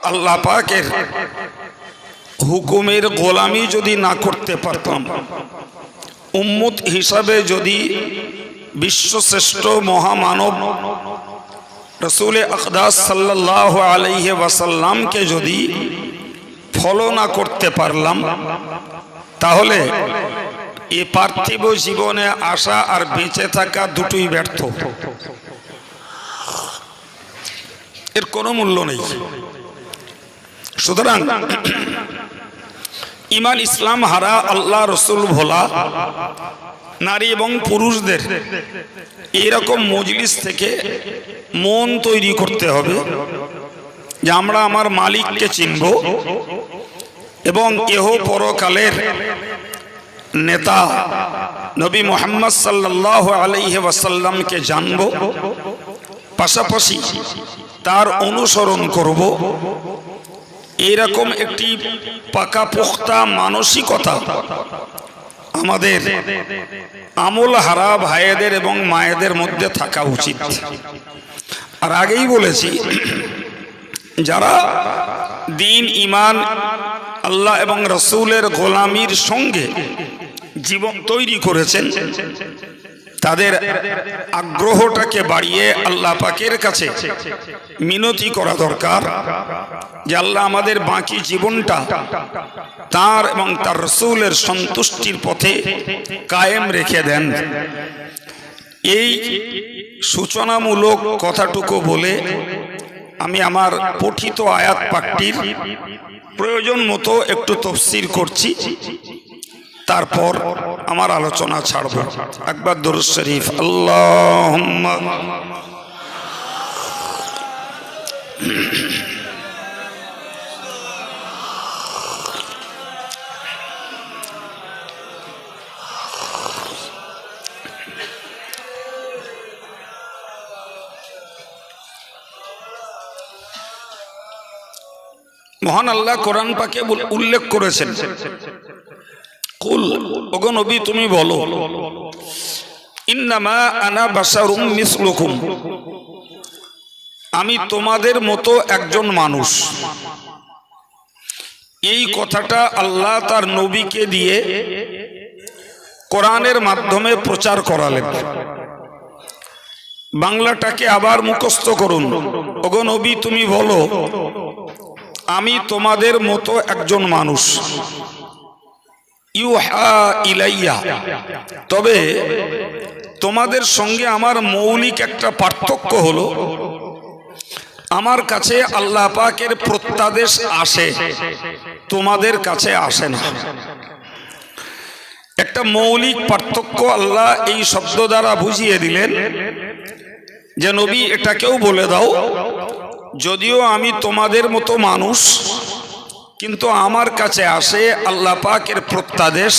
আল্লাহ পাকের হুকুমের গোলামি যদি না করতে পারতাম, উম্মত হিসাবে যদি বিশ্বশ্রেষ্ঠ মহামানব রসুল আকদাস সাল্লাল্লাহু আলাইহি ওয়াসাল্লামকে যদি ফলো না করতে পারলাম, তাহলে এই পার্থিব জীবনে আসা আর বেঁচে থাকা দুটোই ব্যর্থ, এর কোনো মূল্য নেই। সুতরাং ইমান ইসলাম হারা, আল্লাহ রসুল ভোলা নারী এবং পুরুষদের এইরকম মজলিস থেকে মন তৈরি করতে হবে যে আমরা আমার মালিককে চিনব এবং এহ পরকালের নেতা নবী মুহাম্মদ সাল্লাল্লাহু আলাইহি ওয়াসাল্লামকে জানব, পাশাপাশি তার অনুসরণ করব। এরকম একটি পাকাপোক্তা মানসিকতা আমাদের আমল হারা ভাইদের এবং মায়েদের মধ্যে থাকা উচিত। আর আগেই বলেছি, যারা দিন, ইমান, আল্লাহ এবং রসুলের গোলামির সঙ্গে জীবন তৈরি করেছেন, তাদের আগ্রহটাকে বাড়িয়ে আল্লাহ পাকের কাছে মিনতি করা দরকার যে আল্লাহ আমাদের বাকি জীবনটা তার এবং তার রসুলের সন্তুষ্টির পথে কায়েম রেখে দেন। এই সূচনামূলক কথাটুকু বলে আমি আমার পঠিত আয়াত পাঠটির প্রয়োজন মতো একটু তাফসীর করছি, তারপর আমার আলোচনা ছাড়ব। একবার দুরূদ শরীফ, আল্লাহুম্মা মহান আল্লাহ কোরআন পাকে উল্লেখ করেছেন, কুল, ওগো নবী তুমি বলো, ইন্নামা আনা বাশারুম মিসলুকুম, আমি তোমাদের মতো একজন মানুষ। এই কথাটা আল্লাহ তার নবীকে দিয়ে কোরআনের মাধ্যমে প্রচার করালেন। বাংলাটাকে আবার মুখস্থ করুন, ওগো নবী তুমি বলো আমি তোমাদের মতো একজন মানুষ। ইউহা ইলাইয়া, তবে তোমাদের সঙ্গে আমার মৌলিক একটা পার্থক্য হলো, আমার কাছে আল্লাহ পাকের প্রত্যাদেশ আসে, তোমাদের কাছে আসে না। একটা মৌলিক পার্থক্য আল্লাহ এই শব্দ দ্বারা বুঝিয়ে দিলেন যে নবী এটাকেও বলে দাও, যদিও আমি তোমাদের মতো মানুষ, কিন্তু আমার কাছে আসে আল্লাহ পাকের প্রত্যাদেশ,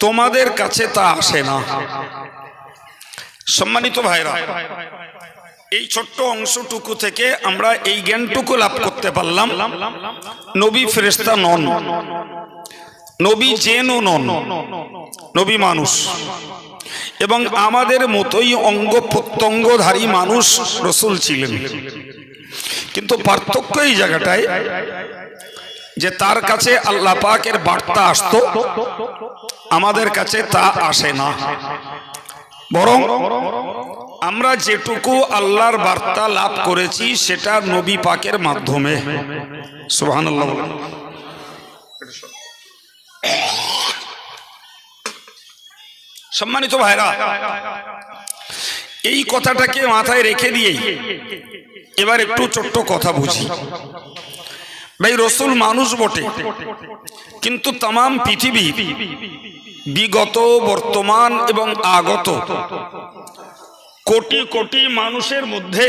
তোমাদের কাছে তা আসে না। সম্মানিত ভাইরা, এই ছোট্ট অংশটুকু থেকে আমরা এই জ্ঞানটুকু লাভ করতে পারলাম, নবী ফেরেশতা নন, নবী জিনও নন, নবী মানুষ, এবং আমাদের মতোই অঙ্গ প্রত্যঙ্গধারী মানুষ রসুল ছিলেন। কিন্তু পার্থক্য এই জায়গাটায় যে তার কাছে আল্লাহ পাকের বার্তা আসতো, আমাদের কাছে তা আসে না। বরং আমরা যেটুকু আল্লাহর বার্তা লাভ করেছি সেটা নবী পাকের মাধ্যমে। সুবহানাল্লাহ। সম্মানিত ভাইরা, এই কথাটাকে মাথায় রেখে দিয়েই এবার একটু ছোট্ট কথা বুঝি। ভাই, রসুল মানুষ বটে, কিন্তু তাম পৃথিবী বিগত, বর্তমান এবং আগত কোটি কোটি মানুষের মধ্যে,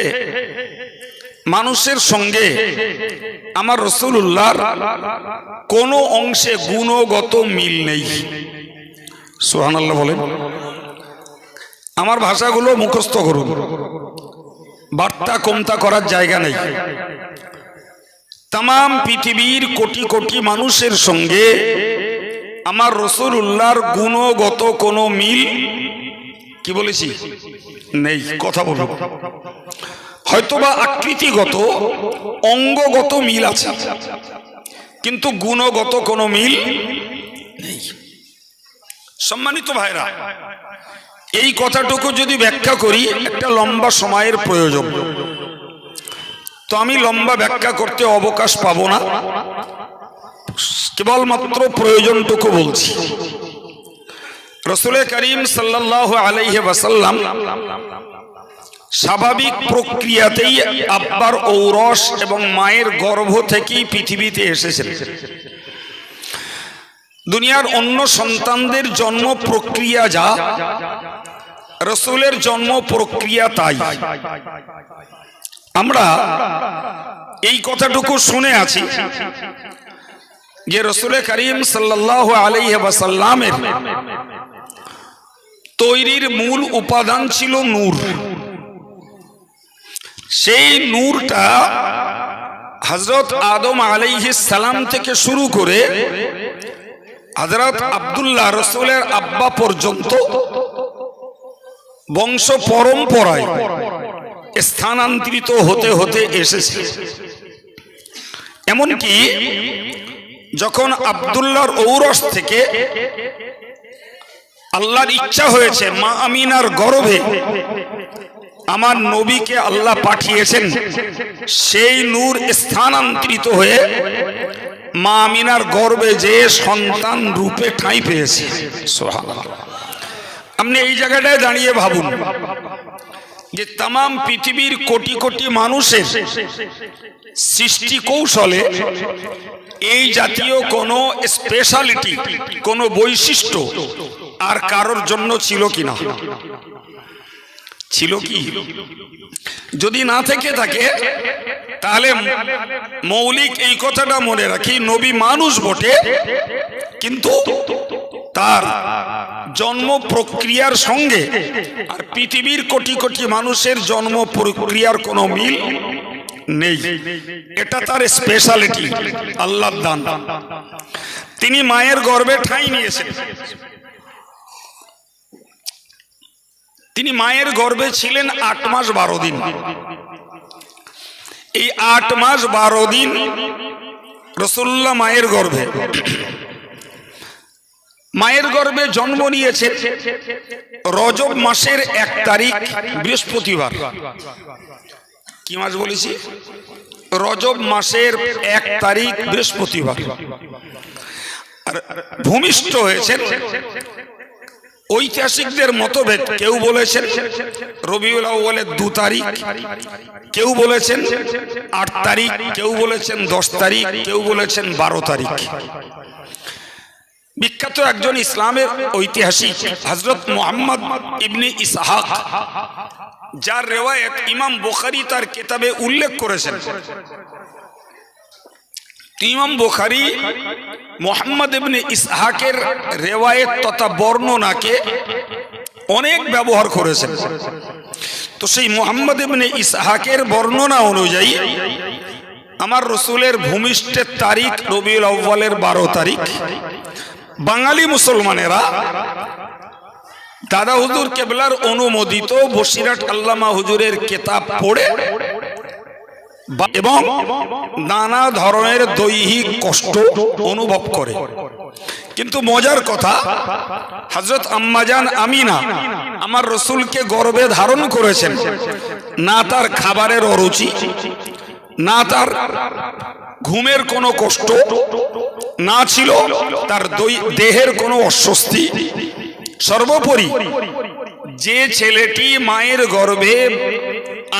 মানুষের সঙ্গে আমার রাসূলুল্লাহর কোনো অংশে গুণগত মিল নেই। সুবহানাল্লাহ বলেন। আমার ভাষাগুলো মুখস্থ করুন, বার্তা কমতা করার জায়গা নেই। তাম পৃথিবীর কোটি কোটি মানুষের সঙ্গে আমার রাসূলুল্লাহর গুণগত কোনো মিল, কি বলেছি, নেই। কথা বলুন। হয়তোবা আকৃতিগত অঙ্গগত মিল আছে, কিন্তু গুণগত কোনো মিল নেই। সম্মানিত ভাইরা, এই কথাটুকু যদি ব্যাখ্যা করি একটা লম্বা সময়ের প্রয়োজন, তো আমি লম্বা ব্যাখ্যা করতে অবকাশ পাবো না, কেবলমাত্র প্রয়োজনটুকু বলছি। রাসূল করিম সাল্লাল্লাহু আলাইহি ওয়াসাল্লাম স্বাভাবিক প্রক্রিয়াতেই আব্বার ঔরস এবং মায়ের গর্ভ থেকেই পৃথিবীতে এসেছেন। দুনিয়ার অন্য সন্তানদের জন্ম প্রক্রিয়া যা, রাসূলের জন্ম প্রক্রিয়া তাই। আমরা এই কথাটুকু শুনে আছি যে রাসূল করিম সাল্লাল্লাহু আলাইহি ওয়াসাল্লামের তৈরির মূল উপাদান ছিল নূর। সেই নূরটা হযরত আদম আলাইহিস সালাম থেকে শুরু করে হযরত আব্দুল্লাহ রাসূলের আব্বা পর্যন্ত বংশ পরম্পরায় স্থানান্তরিত হতে হতে এসেছে। এমনকি যখন আব্দুল্লাহর ঔরস থেকে আল্লাহর ইচ্ছা হয়েছে মা আমিনার গর্ভে আমার নবীকে আল্লাহ পাঠিয়েছেন, সেই নূর স্থানান্তরিত হয়ে মা আমিনার গর্ভে যে সন্তান রূপে ঠাঁই পেয়েছে। সুবহানাল্লাহ। আপনি এই জায়গাটায় দাঁড়িয়ে ভাবুন যে তামাম পৃথিবীর কোটি কোটি মানুষের সৃষ্টি কৌশলে এই জাতীয় কোনো স্পেশালিটি, কোনো বৈশিষ্ট্য আর কারোর জন্য ছিল কিনা? ছিল কি? যদি না থেকে থাকে তাহলে মৌলিক এই কথাটা মনে রাখি, নবী মানুষ বটে, কিন্তু তার জন্ম প্রক্রিয়ার সঙ্গে আর পৃথিবীর কোটি কোটি মানুষের জন্ম প্রক্রিয়ার কোনো মিল নেই। এটা তার স্পেশালিটি, আল্লাহর দান। তিনি মায়ের গর্ভে ঠাঁই নিয়েছেন। তিনি মায়ের গর্ভে ছিলেন 8 মাস 12 দিন। এই 8 মাস 12 দিন রাসূলুল্লাহ মায়ের গর্ভে, মায়ের গর্ভে জন্ম নিয়েছেন রজব মাসের 1 তারিখ বৃহস্পতিবার। কি মাস বলেছি? রজব মাসের 1 তারিখ বৃহস্পতিবার। আর ভূমিষ্ঠ হয়েছেন ঐতিহাসিকদের মতভেদ, কেউ বলেছেন রবিউল আউয়ালের 2 তারিখ, কেউ বলেছেন 8 তারিখ, কেউ বলেছেন 10 তারিখ, কেউ বলেছেন 12 তারিখ। বিখ্যাত একজন ইসলামের ঐতিহাসিক হযরত মুহাম্মদ ইবনে ইসহাক, যার রিওয়ায়াত ইমাম বুখারী তার কিতাবে উল্লেখ করেছেন। ইমাম বুখারী মুহাম্মদ ইবনে ইসহাকের রিওয়ায়াত তথা বর্ণনাকে অনেক ব্যবহার করেছেন। তো সেই মুহাম্মদ ইবনে ইসহাকের বর্ণনা অনুযায়ী আমার রাসূলের ভূমিষ্ঠের তারিখ রবিউল আউয়ালের 12 তারিখ। বাঙালি মুসলমানেরা দাদা হুজুর কেবলার অনুমোদিত বসিরাট আল্লামা হুজুরের কিতাব পড়ে এবং নানা ধরনের দৈহিক কষ্ট অনুভব করে। কিন্তু মজার কথা, হযরত আম্মাজান আমিনা আমার রাসূলকে গর্ভে ধারণ করেছেন, না তার খাবারের অরুচি, না তার ঘুমের কোনো কষ্ট, না ছিল তার দেহের কোনো অস্বস্তি। সর্বোপরি যে ছেলেটি মায়ের গর্ভে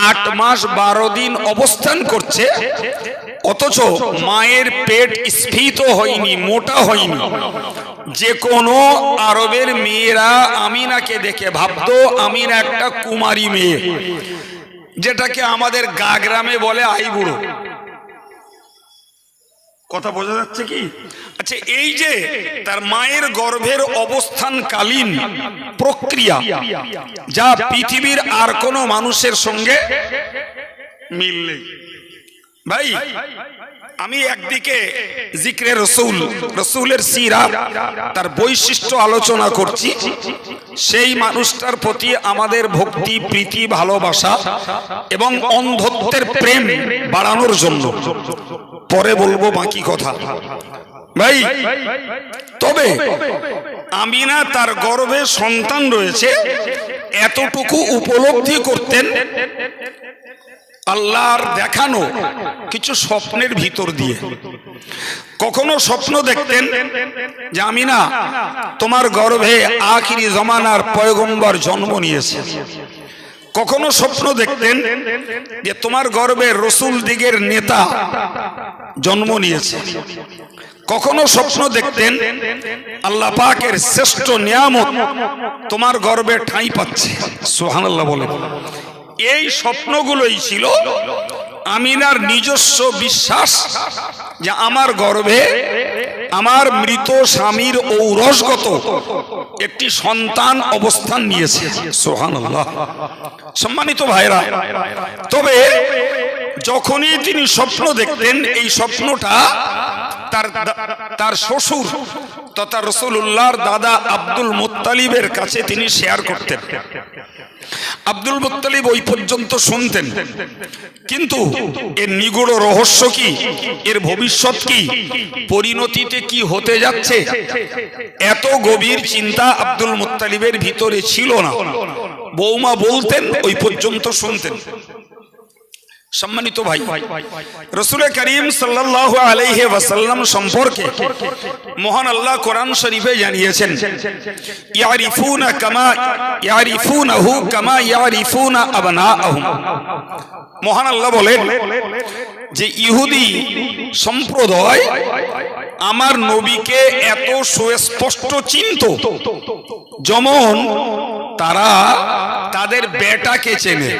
8 মাস 12 দিন অবস্থান করছে, অথচ মায়ের পেট স্ফীত হয়নি, মোটা হয়নি, যে কোনো আরবের মেয়েরা আমিনাকে দেখে ভাবতো আমিনা একটা কুমারী মেয়ে, যেটাকে আমাদের গ্রামে বলে আইবুড়ো। কথা বোঝা যাচ্ছে কি? আচ্ছা, এই যে তার মায়ের গর্ভের অবস্থানকালীন প্রক্রিয়া, যা পৃথিবীর আর কোনো মানুষের সঙ্গে মিল নেই। ভাই আমি একদিকে জিক্রে রসুল, রসুলের সিরাত, তার বৈশিষ্ট্য আলোচনা করছি, সেই মানুষটার প্রতি আমাদের ভক্তি, প্রীতি, ভালোবাসা এবং অন্ধত্বের প্রেম বাড়ানোর জন্য। পরে বলবো বাকি কথা। ভাই তবে আমিনা তার গর্ভে সন্তান রয়েছে এতটুকু উপলব্ধি করতেন আল্লাহর দেখানো কিছু স্বপ্নের ভিতর দিয়ে। কখনো স্বপ্ন দেখতেন যে আমিনা তোমার গর্ভে আখিরি জামানার পয়গম্বর জন্ম নিয়েছে। কখনো স্বপ্ন দেখতেন যে তোমার গর্ভে রসুল দিগের নেতা জন্ম নিয়েছে। কখনো স্বপ্ন দেখতেন আল্লাহ পাকের শ্রেষ্ঠ নিয়ামত তোমার গর্ভে ঠাঁই পাচ্ছে। সুবহানাল্লাহ বলে। এই স্বপ্নগুলোই ছিল আমিনার নিজস্ব বিশ্বাস যে আমার গর্ভে আমার মৃত স্বামীর ঔরসগত একটি সন্তান অবস্থান নিয়েছে। সুবহানাল্লাহ। সম্মানিত ভাইরা, তবে যখনই তিনি স্বপ্ন দেখতেন এই স্বপ্নটা তার শ্বশুর তথা রাসূলুল্লাহর দাদা আব্দুল মুত্তালিবের কাছে তিনি শেয়ার করতেন। আব্দুল মুত্তালিব ওই পর্যন্ত শুনতেন, কিন্তু এর নিগূঢ় রহস্য কি, এর ভবিষ্যৎ কি, পরিণতিতে কি হতে যাচ্ছে, এত গভীর চিন্তা আব্দুল মুত্তালিবের ভিতরে ছিল না। বৌমা বলতেন, ওই পর্যন্ত শুনতেন। সম্মানিত ভাই, রাসূল করিম সাল্লাল্লাহু আলাইহি ওয়াসাল্লাম সম্পর্কে মহান আল্লাহ কোরআন শরীফে জানিয়েছেন, ইয়ারিফুনাহু কামা ইয়ারিফুনা আবনাআহুম। মহান আল্লাহ বলেন যে ইহুদি সম্প্রদায় আমার নবীকে এত সুস্পষ্ট চিনত যেমন তারা তাদের বেটাকে চেনে।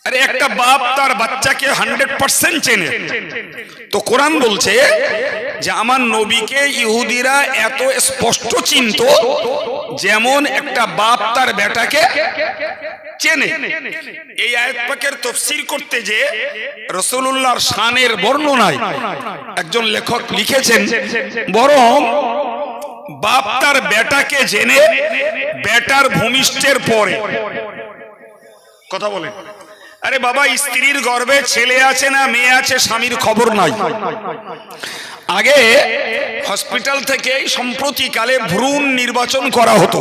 আরে একটা বাপ তার বাচ্চাকে 100% চেনে, তো কোরআন বলছে যে আমার নবীকে ইহুদিরা এত স্পষ্ট চিনত যেমন একটা বাপ তার বেটাকে চেনে। এই আয়াত পাকের তাফসীর করতে যে রাসূলুল্লাহর শানের বর্ণনায় একজন লেখক লিখেছেন, বরং বাপ তার বেটাকে জেনে বেটার ভূমিষ্ঠের পরে। কথা বলেন। আরে বাবা, স্ত্রীর গর্ভে ছেলে আছে না মেয়ে আছে স্বামীর খবর নাই। আগে হসপিটাল থেকে সম্প্রতিকালে ভ্রূণ নির্বাচন করা হতো।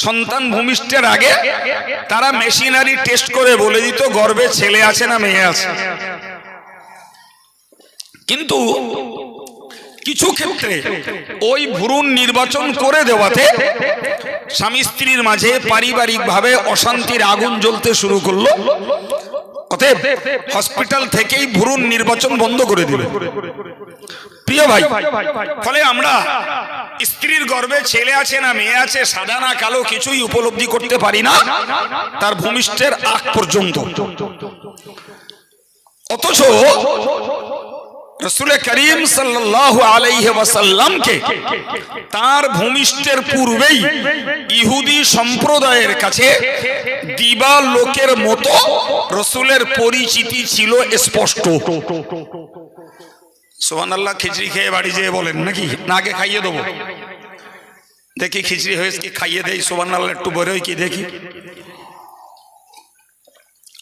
সন্তান ভূমিষ্ঠের আগে তারা মেশিনারি টেস্ট করে বলে দিত গর্ভে ছেলে আছে না মেয়ে আছে। কিন্তু কিছু ক্ষেত্রে ওই ভ্রূণ নির্বাচন করে দেওয়াতে স্বামী স্ত্রীর মাঝে পারিবারিকভাবে অশান্তির আগুন জ্বলতে শুরু করলো। অতএব হসপিটাল থেকেই ভ্রূণ নির্বাচন বন্ধ করে দিল। প্রিয় ভাই, ফলে আমরা স্ত্রীর গর্ভে ছেলে আছে না মেয়ে আছে, সাদা না কালো, কিছুই উপলব্ধি করতে পারি না তার ভূমিষ্ঠের আগ পর্যন্ত। অথচ রাসূল করিম সাল্লাল্লাহু আলাইহি ওয়াসাল্লামকে তার ভূমিষ্ঠের পূর্বেই ইহুদি সম্প্রদায়ের কাছে দিবা লোকের মতো রাসূলের পরিচিতি ছিল স্পষ্ট। সুবহানাল্লাহ। খিচড়ি খেয়ে বাড়ি যেয়ে বলেন নাকি, না আগে খাইয়ে দেবো? দেখি খিচড়ি হয়েছে কি, খাইয়ে দেই। সুবহানাল্লাহ। একটু বড় হই কি দেখি।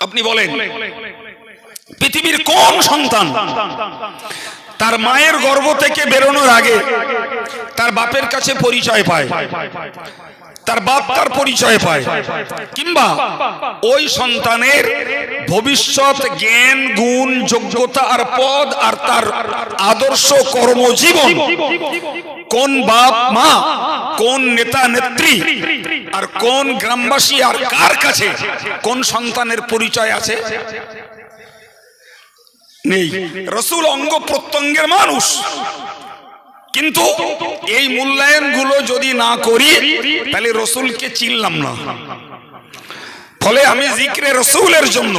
আপনি বলেন, পৃথিবীর কোন সন্তান তার মায়ের গর্ভ থেকে বেরোনোর আগে তার বাপের কাছে পরিচয় পায়, তার বাপ তার পরিচয় পায়, কিংবা ওই সন্তানের ভবিষ্যৎ জ্ঞান গুণ যোগ্যতা আর পদ আর তার আদর্শ কর্মজীবন, কোন বাপ মা, কোন নেতা নেত্রী আর কোন গ্রামবাসী আর কার কাছে কোন সন্তানের পরিচয় আছে? নেই। রাসূল অঙ্গ প্রত্যঙ্গের মানুষ, কিন্তু এই মূল্যায়ন গুলো যদি না করি তাহলে রাসূলকে চিনলাম না। ফলে আমি জিক্রে রাসূলের জন্য,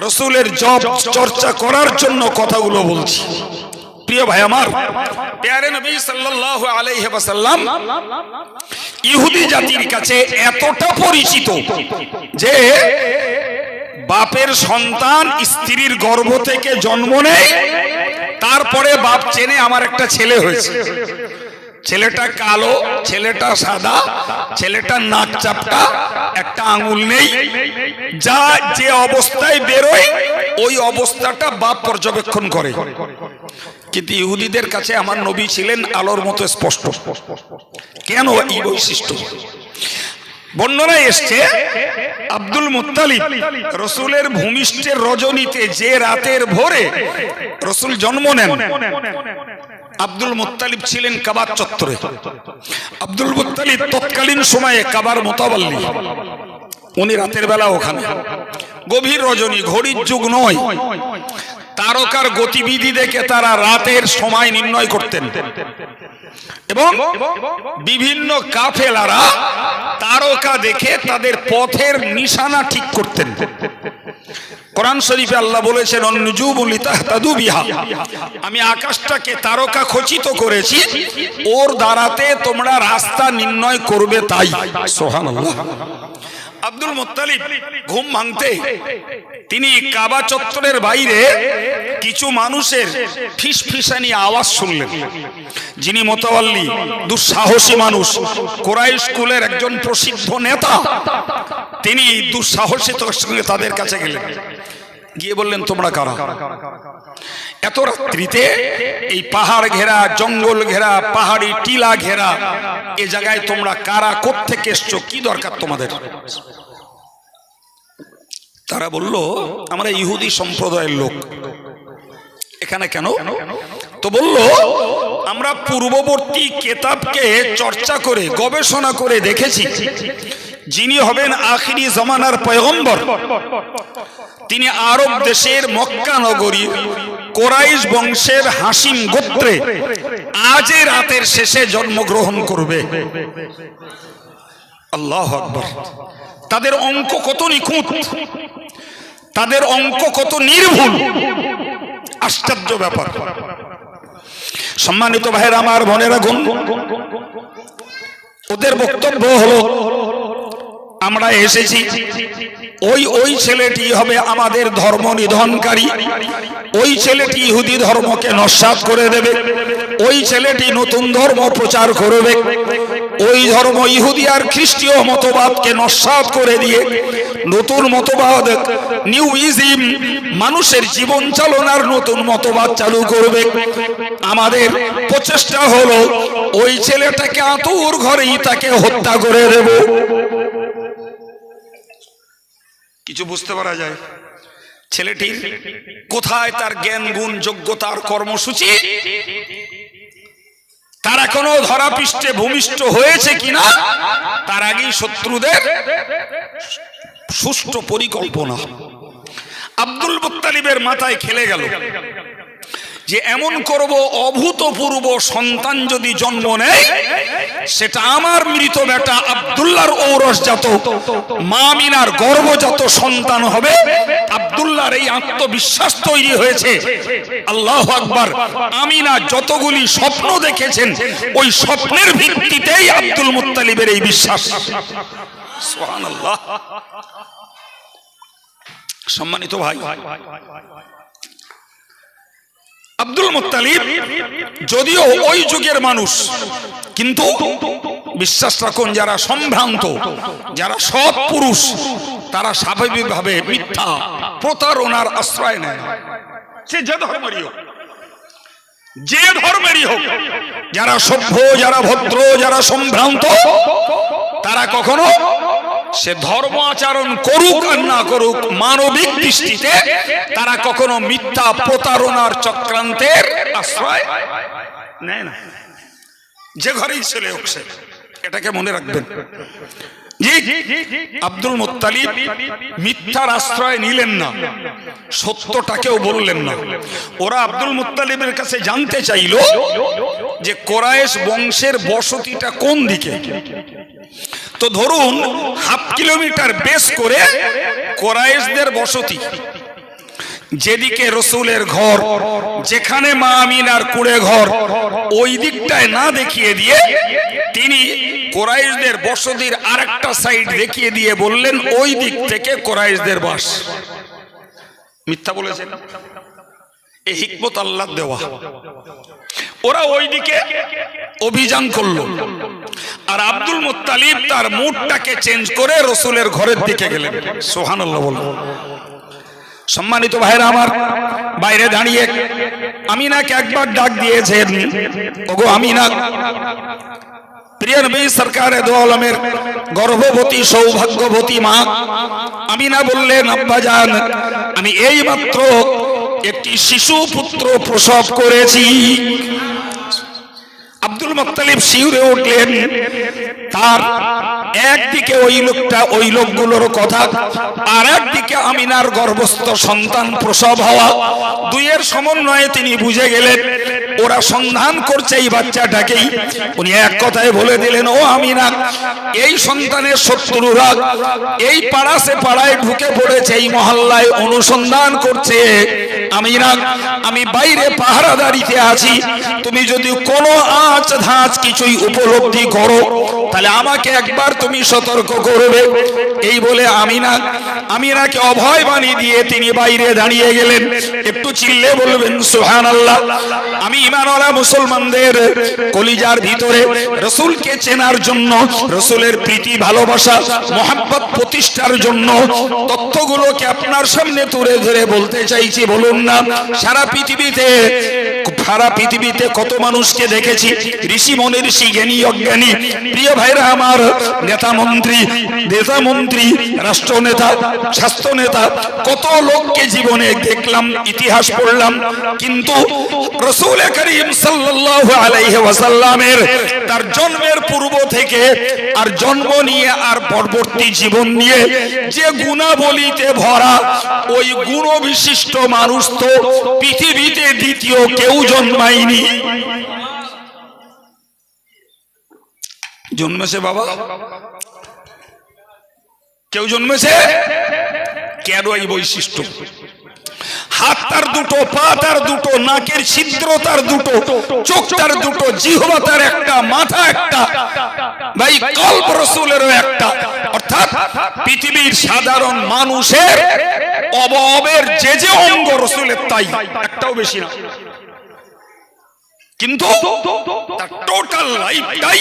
রাসূলের জব চর্চা করার জন্য কথাগুলো বলছি। প্রিয় ভাই আমার, প্যারে নবী সাল্লাল্লাহু আলাইহি ওয়াসাল্লাম ইহুদি জাতির কাছে এতটা পরিচিত যে বাপের সন্তান স্ত্রীর গর্ভ থেকে জন্ম নেয়, তারপরে বাপ চেনে আমার একটা ছেলে হয়েছে। ছেলেটা কালো, ছেলেটা সাদা, ছেলেটার নাক চাপটা, একটা আঙুল নেই, যা যে অবস্থায় বেরোয় ওই অবস্থাটা বাপ পর্যবেক্ষণ করে। কিন্তু ইহুদিদের কাছে আমার নবী ছিলেন আলোর মতো স্পষ্ট। কেন এই বৈশিষ্ট্য? বর্ণনায় এসছে আব্দুল মুত্তালিব রসুলের ভূমিষ্ঠের রজনীতে যে রাতের ভোরে রসুল জন্ম নেন, আব্দুল মুত্তালিব ছিলেন কাবার চত্বরে। আব্দুল মুত্তালিব তৎকালীন সময়ে কাবার মোতাবাল্লি, উনি রাতের বেলা ওখানে। গভীর রজনী, ঘড়ির যুগ নয়, তারকার গতিবিধি দেখে তারা রাতের সময় নির্ণয় করতেন এবং বিভিন্ন কাফেলারা তারকা দেখে তাদের পথের নিশানা ঠিক করতেন। কোরআন শরীফে আল্লাহ বলেছেন, অন্নুজুমু লিতাহতাদু বিহা, আমি আকাশটাকে তারকা খচিত করেছি, ওর দ্বারাতে তোমরা রাস্তা নির্ণয় করবে, তাই। সুবহানাল্লাহ। আব্দুল মুত্তালিব ঘুম ভাঙতে তিনি কাবা চত্বরের বাইরে কিছু মানুষের ফিসফিসানি আওয়াজ শুনলেন। যিনি মোতাওয়াল্লি, দুঃসাহসী মানুষ, কুরাইশ কুলের একজন প্রসিদ্ধ নেতা, তিনি দুঃসাহসিতার সঙ্গে তাদের কাছে গেলেন, গিয়ে বললেন, তোমরা কারা? এত রাত্রিতে এই পাহাড় ঘেরা, জঙ্গল ঘেরা, পাহাড়ি টিলা ঘেরা এ জায়গায় তোমরা কারা? কোত্থেকে এসছো? কি দরকার তোমাদের? তারা বলল, আমরা ইহুদি সম্প্রদায়ের লোক, এখানে কেন? তো বলল, আমরা পূর্ববর্তী কেতাবকে চর্চা করে গবেষণা করে দেখেছি, যিনি হবেন আখিরি জামানার পয়গম্বর, তিনি আরব দেশের মক্কা নগরীর কোরাইশ বংশের হাসিম গোত্রে আজে রাতের শেষে জন্মগ্রহণ করবে। আল্লাহু আকবার। তাদের অঙ্ক কত নিখুঁত, তাদের অঙ্ক কত নির্ভুল, আশ্চর্য ব্যাপার। সম্মানিত ভাইরা আমার, বোনেরা, ওদের বক্তব্য হলো, আমরা এসেছি, ওই ছেলেটি হবে আমাদের ধর্ম নিধনকারী, ওই ছেলেটি ইহুদি ধর্মকে নস্যাৎ করে দেবে, ওই ছেলেটি নতুন ধর্ম প্রচার করবে, ওই ধর্ম ইহুদি আর খ্রিস্টীয় মতবাদকে নস্যাৎ করে দিয়ে নতুন মতবাদ, নিউ ইজম, মানুষের জীবন চালনার নতুন মতবাদ চালু করবে। আমাদের প্রচেষ্টা হলো ওই ছেলেটাকে আতুর ঘরেই তাকে হত্যা করে দেব। কিছু বুঝতে পারা যায় ছেলেটির কোথায় তার জ্ঞান, গুণ, যোগ্যতার কর্মসূচি, তার এখনো ধরাপৃষ্ঠে ভূমিষ্ঠ হয়েছে কিনা তার আগেই শত্রুদের সুষ্ঠু পরিকল্পনা। আব্দুল মুত্তালিবের মাথায় খেলে গেল যে এমন করব, অভূতপূর্ব সন্তান যদি জন্ম নেয়, সেটা আমার মৃত বেটা আব্দুল্লাহর ঔরসজাত, মা আমিনার গর্ভজাত সন্তান হবে। আব্দুল্লাহর এই আত্মবিশ্বাস তৈরি হয়েছে। আল্লাহু আকবার। আমিনা যতগুলি স্বপ্ন দেখেছেন, ওই স্বপ্নের ভিত্তিতেই আব্দুল মুত্তালিবের এই বিশ্বাস। সুবহানাল্লাহ। সম্মানিত ভাই, আব্দুল মুত্তালিব যদিও ওই যুগের মানুষ, কিন্তু বিশ্বাস রাখুন, যারা সম্ভ্রান্ত, যারা সৎ পুরুষ, তারা স্বাভাবিকভাবে মিথ্যা, প্রতারণার আশ্রয় নেয়। সে যে ধর্মেরই হোক, যে ধর্মেরই হোক, যারা সভ্য, যারা ভদ্র, যারা সম্ভ্রান্ত, তারা কখনো সে ধর্ম আচরণ করুক আর না করুক, মানবিক দৃষ্টিতে তারা কখনো মিথ্যা, প্রতারণার চক্রান্তের আশ্রয় নেয় না। যে ঘরেই ছেলে হোক, সে এটাকে মনে রাখবেন। আব্দুল মুত্তালিব মিথ্যার আশ্রয় নিলেন না, সত্যটাকেও বললেন না। ওরা আব্দুল মুত্তালিবের কাছে জানতে চাইল যে কোরাইশ বংশের বসতিটা কোন দিকে। তো ধরুন হাফ কিলোমিটার বেশ করে কোরাইশদের বসতি, যেদিকে রসুলের ঘর, যেখানে মা আমিনার কুড়ে ঘর, ওই দিকটায় না দেখিয়ে দিয়ে তিনি কুরাইশদের বসতির আরেকটা সাইড দেখিয়ে দিয়ে বললেন ওই দিক থেকে কুরাইশদের বাস। মিথ্যা বলেছেন? এই হিকমত আল্লাহ দেওয়া। ওরা ওইদিকে অভিযান করলো, আর আব্দুল মুত্তালিব তার মুডটাকে চেঞ্জ করে রসুলের ঘরের দিকে গেলেন। সুবহানাল্লাহ বলুন। সম্মানিত ভাইরা আমার, বাইরে দাঁড়িয়ে আমিনাকে একবার ডাক দিয়েছেন, ওগো আমিনা। প্রিয় নবী সরকারে দো আলমের গর্ভবতী সৌভাগ্যবতী মা আমিনা বললেন, আব্বাজান, আমি এই মাত্র একটি শিশু পুত্র প্রসব করেছি। আব্দুল মুত্তালিব শিউরে উঠলেন। তার একদিকে ওই লোকগুলোর কথা, আর একদিকে আমিনার গর্ভস্থ সন্তান প্রসব হওয়া, দুইয়ের সমন্বয়ে তিনি বুঝে গেলেন ওরা সন্ধান করছে এই বাচ্চাটাকেই। উনি এক কথায় বলে দিলেন, ও আমিনা, এই সন্তানের শত্রুরা এই পাড়া সে পাড়ায় ঢুকে পড়েছে, এই মহল্লায় অনুসন্ধান করছে। আমিনা, আমি বাইরে পাহারাদারিতে আছি, তুমি যদি কোনো আঁচ ধাঁচ কিছুই উপলব্ধি করো তাহলে আমাকে একবার তুমি সতর্ক করবে। এই বলে আমিনাকে অভয় বাণী দিয়ে তিনি বাইরে দাঁড়িয়ে গেলেন। একটু চিল্লে বলবেন সুবহানাল্লাহ। আমি ঈমানওয়ালা মুসলমানদের কলিজার ভিতরে রাসূলকে চেনার জন্য, রাসূলের প্রীতি ভালোবাসা মহব্বত প্রতিষ্ঠার জন্য তথ্যগুলোকে আপনার সামনে তুলে ধরে বলতে চাইছি। বলুন না, সারা পৃথিবীতে কত মানুষকে দেখেছি, ঋষি মনে ঋষি, জ্ঞানী অজ্ঞানী। প্রিয় ভাইরা আমার, নেতা মন্ত্রী, রাষ্ট্রনেতা, স্বাস্থ্য নেতা, কত লোককে জীবনে দেখলাম, ইতিহাস পড়লাম, কিন্তু রাসূল করিম সাল্লাল্লাহু আলাইহি ওয়াসাল্লামের তার জন্মের পূর্ব থেকে আর জন্ম নিয়ে আর পরবর্তী জীবন নিয়ে যে গুণাবলীতে ভরা, ওই গুণ বিশিষ্ট মানুষ তো পৃথিবীতে দ্বিতীয় কেউ জন্মায়নি। জন্মেছে বাবা, কেউ জন্মেছে? কেন এই বৈশিষ্ট্য? হাত তার দুটো, পা তার দুটো, নাকের ছিদ্র তার দুটো, চোখ তার দুটো, জিহ্বা তার একটা, মাথা একটা, ভাই কল্প রাসূলেরও একটা। অর্থাৎ পৃথিবীর সাধারণ মানুষের অবয়বের যে অঙ্গ রাসূলের তাই, একটাও বেশি না। কিন্তু তার টোটাল লাইফটাই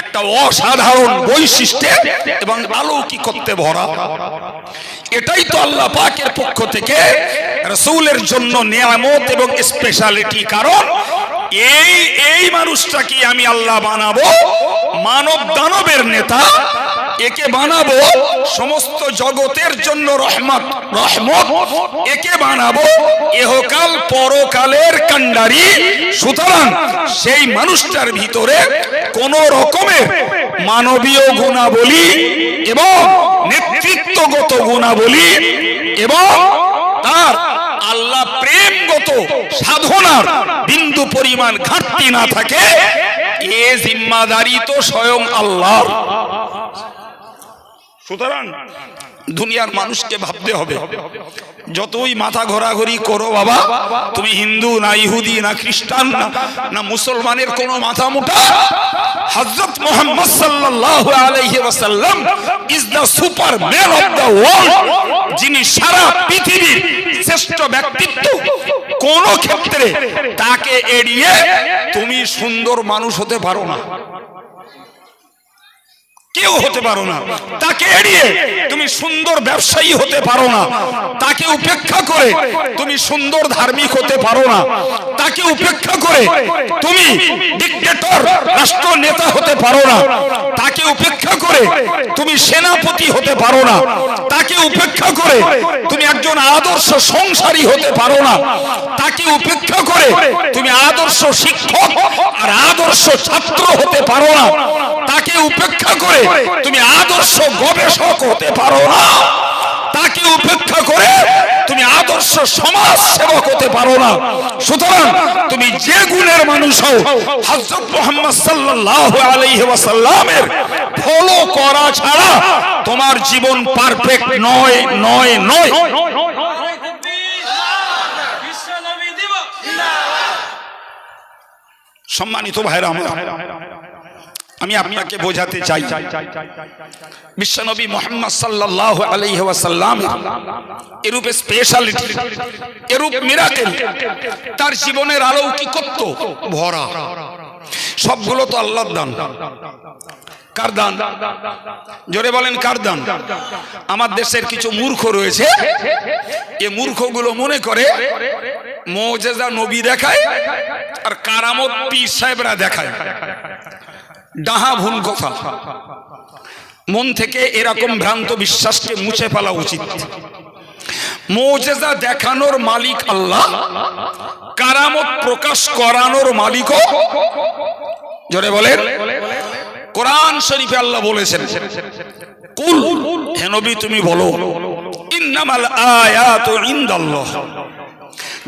একটা অসাধারণ বৈশিষ্ট্যে এবং আলৌকিকত্বে ভরা। এটাই তো আল্লাহ পাকের পক্ষ থেকে রাসূলের জন্য নিয়ামত এবং স্পেশালিটি। কারণ এই মানুষটাকে আমি আল্লাহ বানাবো মানব দানবের নেতা, একে বানাবো সমস্ত জগতের জন্য রহমত, একে বানাবো ইহকাল পরকালের কান্ডারি। সুতরাং সেই মানুষটার ভিতরে কোন রকমের মানবীয় গুণাবলী এবং নেতৃত্বগত গুণাবলী এবং তার আল্লাহ প্রেমগত সাধনার বিন্দু পরিমাণ ঘাটতি না থাকে, এ জিম্মাদারি তো স্বয়ং আল্লাহর। সুতরাং দুনিয়ার মানুষকে ভাবতে হবে, যতই মাথা ঘোরাঘুরি করো বাবা, তুমি হিন্দু না ইহুদি না খ্রিস্টান না মুসলমানের কোনো মাথা মোটা। হযরত মুহাম্মদ সাল্লাল্লাহু আলাইহি ওয়াসাল্লাম is the super man of the world, যিনি সারা পৃথিবীর শ্রেষ্ঠ ব্যক্তিত্ব। কোন ক্ষেত্রে তাকে এড়িয়ে তুমি সুন্দর মানুষ হতে পারো না, কেউ হতে পারো না। তাকে এড়িয়ে তুমি সুন্দর ব্যবসায়ী হতে পারো না, তাকে উপেক্ষা করে তুমি সুন্দর ধার্মিক হতে পারো না, তাকে উপেক্ষা করে তুমি ডিক্টেটর রাষ্ট্র নেতা হতে পারো না, তাকে উপেক্ষা করে তুমি সেনাপতি হতে পারো না, তাকে উপেক্ষা করে তুমি একজন আদর্শ সংসারী হতে পারো না, তাকে উপেক্ষা করে তুমি আদর্শ শিক্ষক আর আদর্শ ছাত্র হতে পারো না, তাকে উপেক্ষা করে তুমি আদর্শ গবেষক হতে পারো না, তাকে উপেক্ষা করে তুমি আদর্শ সমাজ সেবক হতে পারো না। সুতরাং তুমি যে গুণের মানুষ হও, হযরত মুহাম্মদ সাল্লাল্লাহু আলাইহি ওয়াসাল্লামের ফলো করা ছাড়া তোমার জীবন পারফেক্ট নয়। সম্মানিত ভাইরা আমার, আমি আপনাকে বোঝাতে চাই বিশ্বনবী মুহাম্মদ সাল্লাল্লাহু আলাইহি ওয়াসাল্লাম এরূপ স্পেশালিটি, এরূপ মিরাকেল, তার জীবনের অলৌকিকত্ব ভরা। সবগুলো তো আল্লাহর দান। কার দান? জোরে বলেন কার দান? আমার দেশের কিছু মূর্খ রয়েছে, এই মূর্খগুলো মনে করে মুজিজা নবী দেখায় আর কারামত পীর সাহেবরা দেখায়। ডাহা ভুল কথা। মন থেকে এরকম ভ্রান্ত বিশ্বাসকে মুছে ফেলা উচিত। মুজিজা দেখানোর মালিক আল্লাহ, কারামত প্রকাশ করানোর মালিকও। জোরে বলেন। কোরআন শরীফে আল্লাহ বলেছেন, কুল, হে নবী তুমি বলো, ইন্নামাল আয়াতু ইনদাল্লাহ,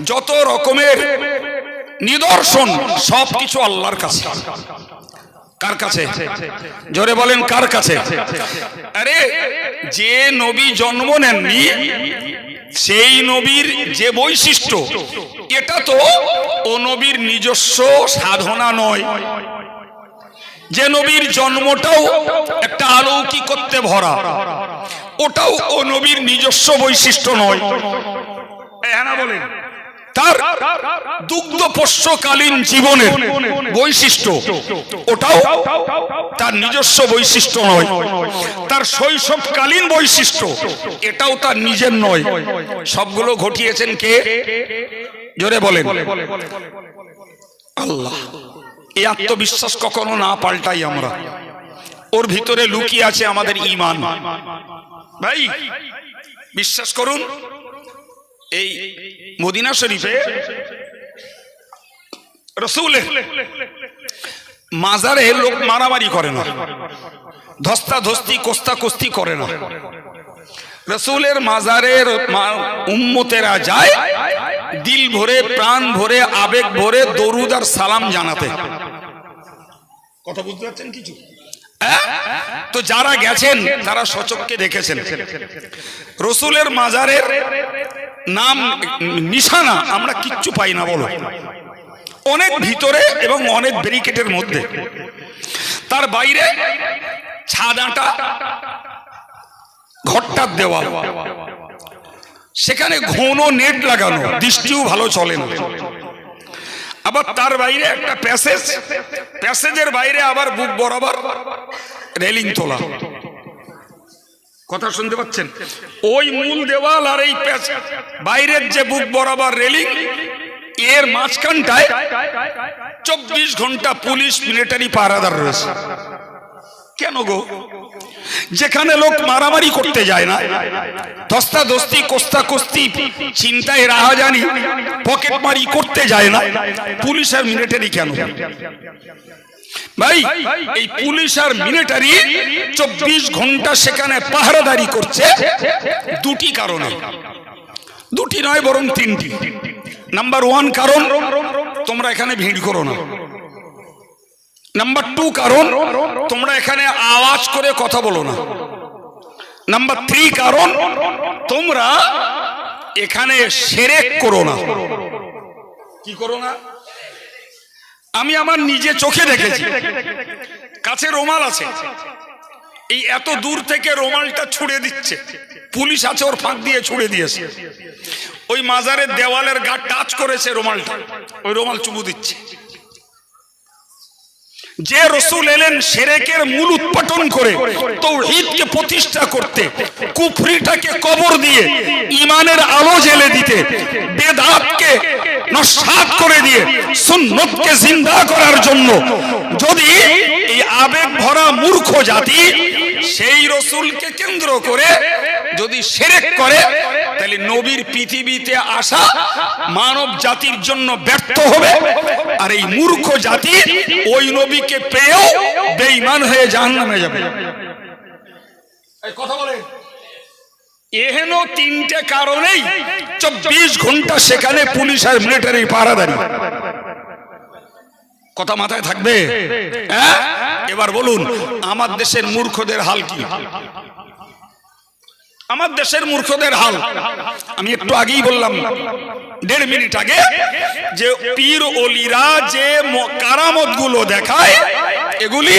যত রকমের নিদর্শন সবকিছু আল্লাহর কাছে। কার কাছে? জোরে বলেন কার কাছে? আরে যে নবী জন্ম নেননি সেই নবীর যে বৈশিষ্ট্য, এটা তো ও নবীর নিজস্ব সাধনা নয়। যে নবীর জন্মটাও একটা অলৌকিকত্বে ভরা, ওটাও ও নবীর নিজস্ব বৈশিষ্ট্য নয়। হ্যাঁ না বলেন? তার দুগ্ধ পোষ্যকালীন জীবনের বৈশিষ্ট্য, ওটাও তার নিজস্ব বৈশিষ্ট্য নয়। তার শৈশবকালীন বৈশিষ্ট্য, এটাও তার নিজের নয়। সবগুলো ঘটিয়েছেন কে? জোরে বলেন আল্লাহ। এই আত্মবিশ্বাস কখনো না পাল্টাই আমরা। ওর ভিতরে লুকিয়ে আছে আমাদের ঈমান। ভাই বিশ্বাস করুন, এই মদিনা শরীফে রাসূলের মাজারে লোক মারামারি করে না, ধস্তাধস্তি কোস্তাকুস্তি করে না। রাসূলের মাজারের উম্মতেরা যায় দিল ভরে, প্রাণ ভরে, আবেগ ভরে দরুদ আর সালাম জানাতে। কথা বুঝতে পারছেন কিছু? তো যারা গেছেন তারা সচক্ষে দেখেছেন রাসূলের মাজারের নাম নিশানা আমরা কিচ্ছু পাই না। বলো, অনেক ভিতরে এবং অনেক ব্যারিকেডের মধ্যে। তার বাইরে ছাদাটা, ঘরটার দেওয়াল, সেখানে ঘন নেট লাগানো, দৃষ্টিও ভালো চলে না। আবার তার বাইরে একটা প্যাসেজ, প্যাসেজের বাইরে আবার বুক বরাবর রেলিং তোলা। কথা শুনতে পাচ্ছেন? ওই মূল দেওয়াল আর এই বাইরের যে বুক বরাবর রেলিং, এর মাঝখানটায় 24 ঘন্টা পুলিশ মিলিটারি পাহারাদার রয়েছে। কেন গো? যেখানে লোক মারামারি করতে যায় না, ধস্তাধস্তি কোস্তাকুস্তি, চিন্তায় রাহাজানি, পকেটমারি করতে যায় না, পুলিশ আর মিলিটারি কেন? ভাই এই পুলিশ আর মিলিটারি 24 ঘন্টা সেখানে পাহারাদারি করছে দুটি কারণে। দুটি নয় বরং তিনটি। নাম্বার 1 কারণ, তোমরা এখানে ভিড় করো না। নাম্বার 2 কারণ, তোমরা এখানে আওয়াজ করে কথা বলো না। নাম্বার 3 কারণ, তোমরা এখানে শিরক করো না। কি করো না? আমি আমার নিজে চোখে দেখেছি। কাছে রুমাল আছে, এই এত দূর থেকে রুমালটা ছুঁড়ে দিচ্ছে, পুলিশ আছে ওর ফাঁক দিয়ে ছুঁড়ে দিয়েছে। ওই মাজারের দেওয়ালের গা টাচ করেছে রুমালটা, ওই রুমাল চুমু দিচ্ছে। যে রাসূল এলেন শিরকের মূল উৎপাটন করে তাওহীদকে প্রতিষ্ঠা করতে, কুফরিটাকে কবর দিয়ে ঈমানের আলো জ্বেলে দিতে, বেদাতকে নস্যাৎ করে দিয়ে সুন্নতকে জিন্দা করার জন্য, যদি এই আবেগ ভরা মূর্খ জাতি সেই রাসূলকে কেন্দ্র করে যদি শিরক করে, তাহলে নবীর পৃথিবীতে আসা মানব জাতির জন্য ব্যর্থ হবে। আর এই মূর্খ জাতি ওই নবীকে পেয়েও বেঈমান হয়ে জাহান্নামে যাবে। এই কথা বলেন। এহেন তিনটে কারণেই 24 ঘন্টা সেখানে পুলিশ আর মিলিটারি পাহারাদারি। কথা মাথায় থাকবে? হ্যাঁ, এবার বলুন আমার দেশের মূর্খদের হাল কি? আমার দেশের মূর্খদের হাল আমি একটু আগেই বললাম, 1.5 মিনিট আগে, যে পীর ওলিরা যে কারামত গুলো দেখায় এগুলি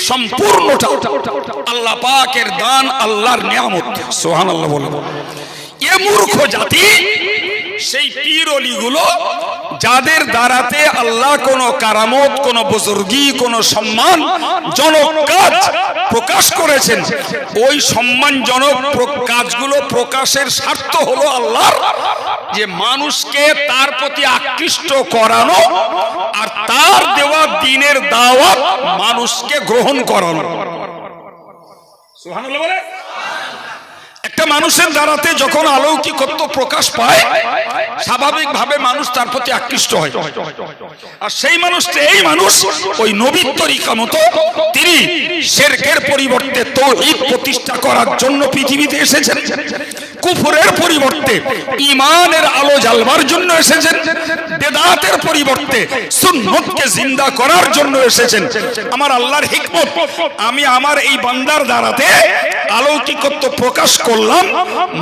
সম্পূর্ণটা আল্লাহ পাকের দান, আল্লাহর নিয়ামত। সুবহানাল্লাহ বলে। এ মূর্খ জাতি সেই পীর অলিগুলো যাদের দ্বারাতে আল্লাহ কোন কারামত, কোন বুজুর্গি, কোন সম্মানজনক কাজ প্রকাশ করেছেন, ওই সম্মানজনক কাজগুলো প্রকাশের স্বার্থ হলো আল্লাহর যে মানুষকে তার প্রতি আকৃষ্ট করানো আর তার দেওয়া দ্বীনের দাওয়াত মানুষকে গ্রহণ করানো। সুবহানাল্লাহ বলে। একটা মানুষের দ্বারাতে যখন অলৌকিকত্ব প্রকাশ পায়, স্বাভাবিকভাবে মানুষ তার প্রতি আকৃষ্ট হয়। আর সেই মানুষটা এই মানুষ ওই নবীর তরিকা মতো তিনি শিরকের পরিবর্তে তাওহীদ প্রতিষ্ঠা করার জন্য পৃথিবীতে এসেছেন, কুফরের পরিবর্তে ঈমানের আলো জ্বালবার জন্য এসেছেন, বেদাতের পরিবর্তে সুন্নতকে জিন্দা করার জন্য এসেছেন। আমার আল্লাহর হিকমত, আমি আমার এই বান্দার দ্বারাতে অলৌকিকত্ব প্রকাশ করলাম,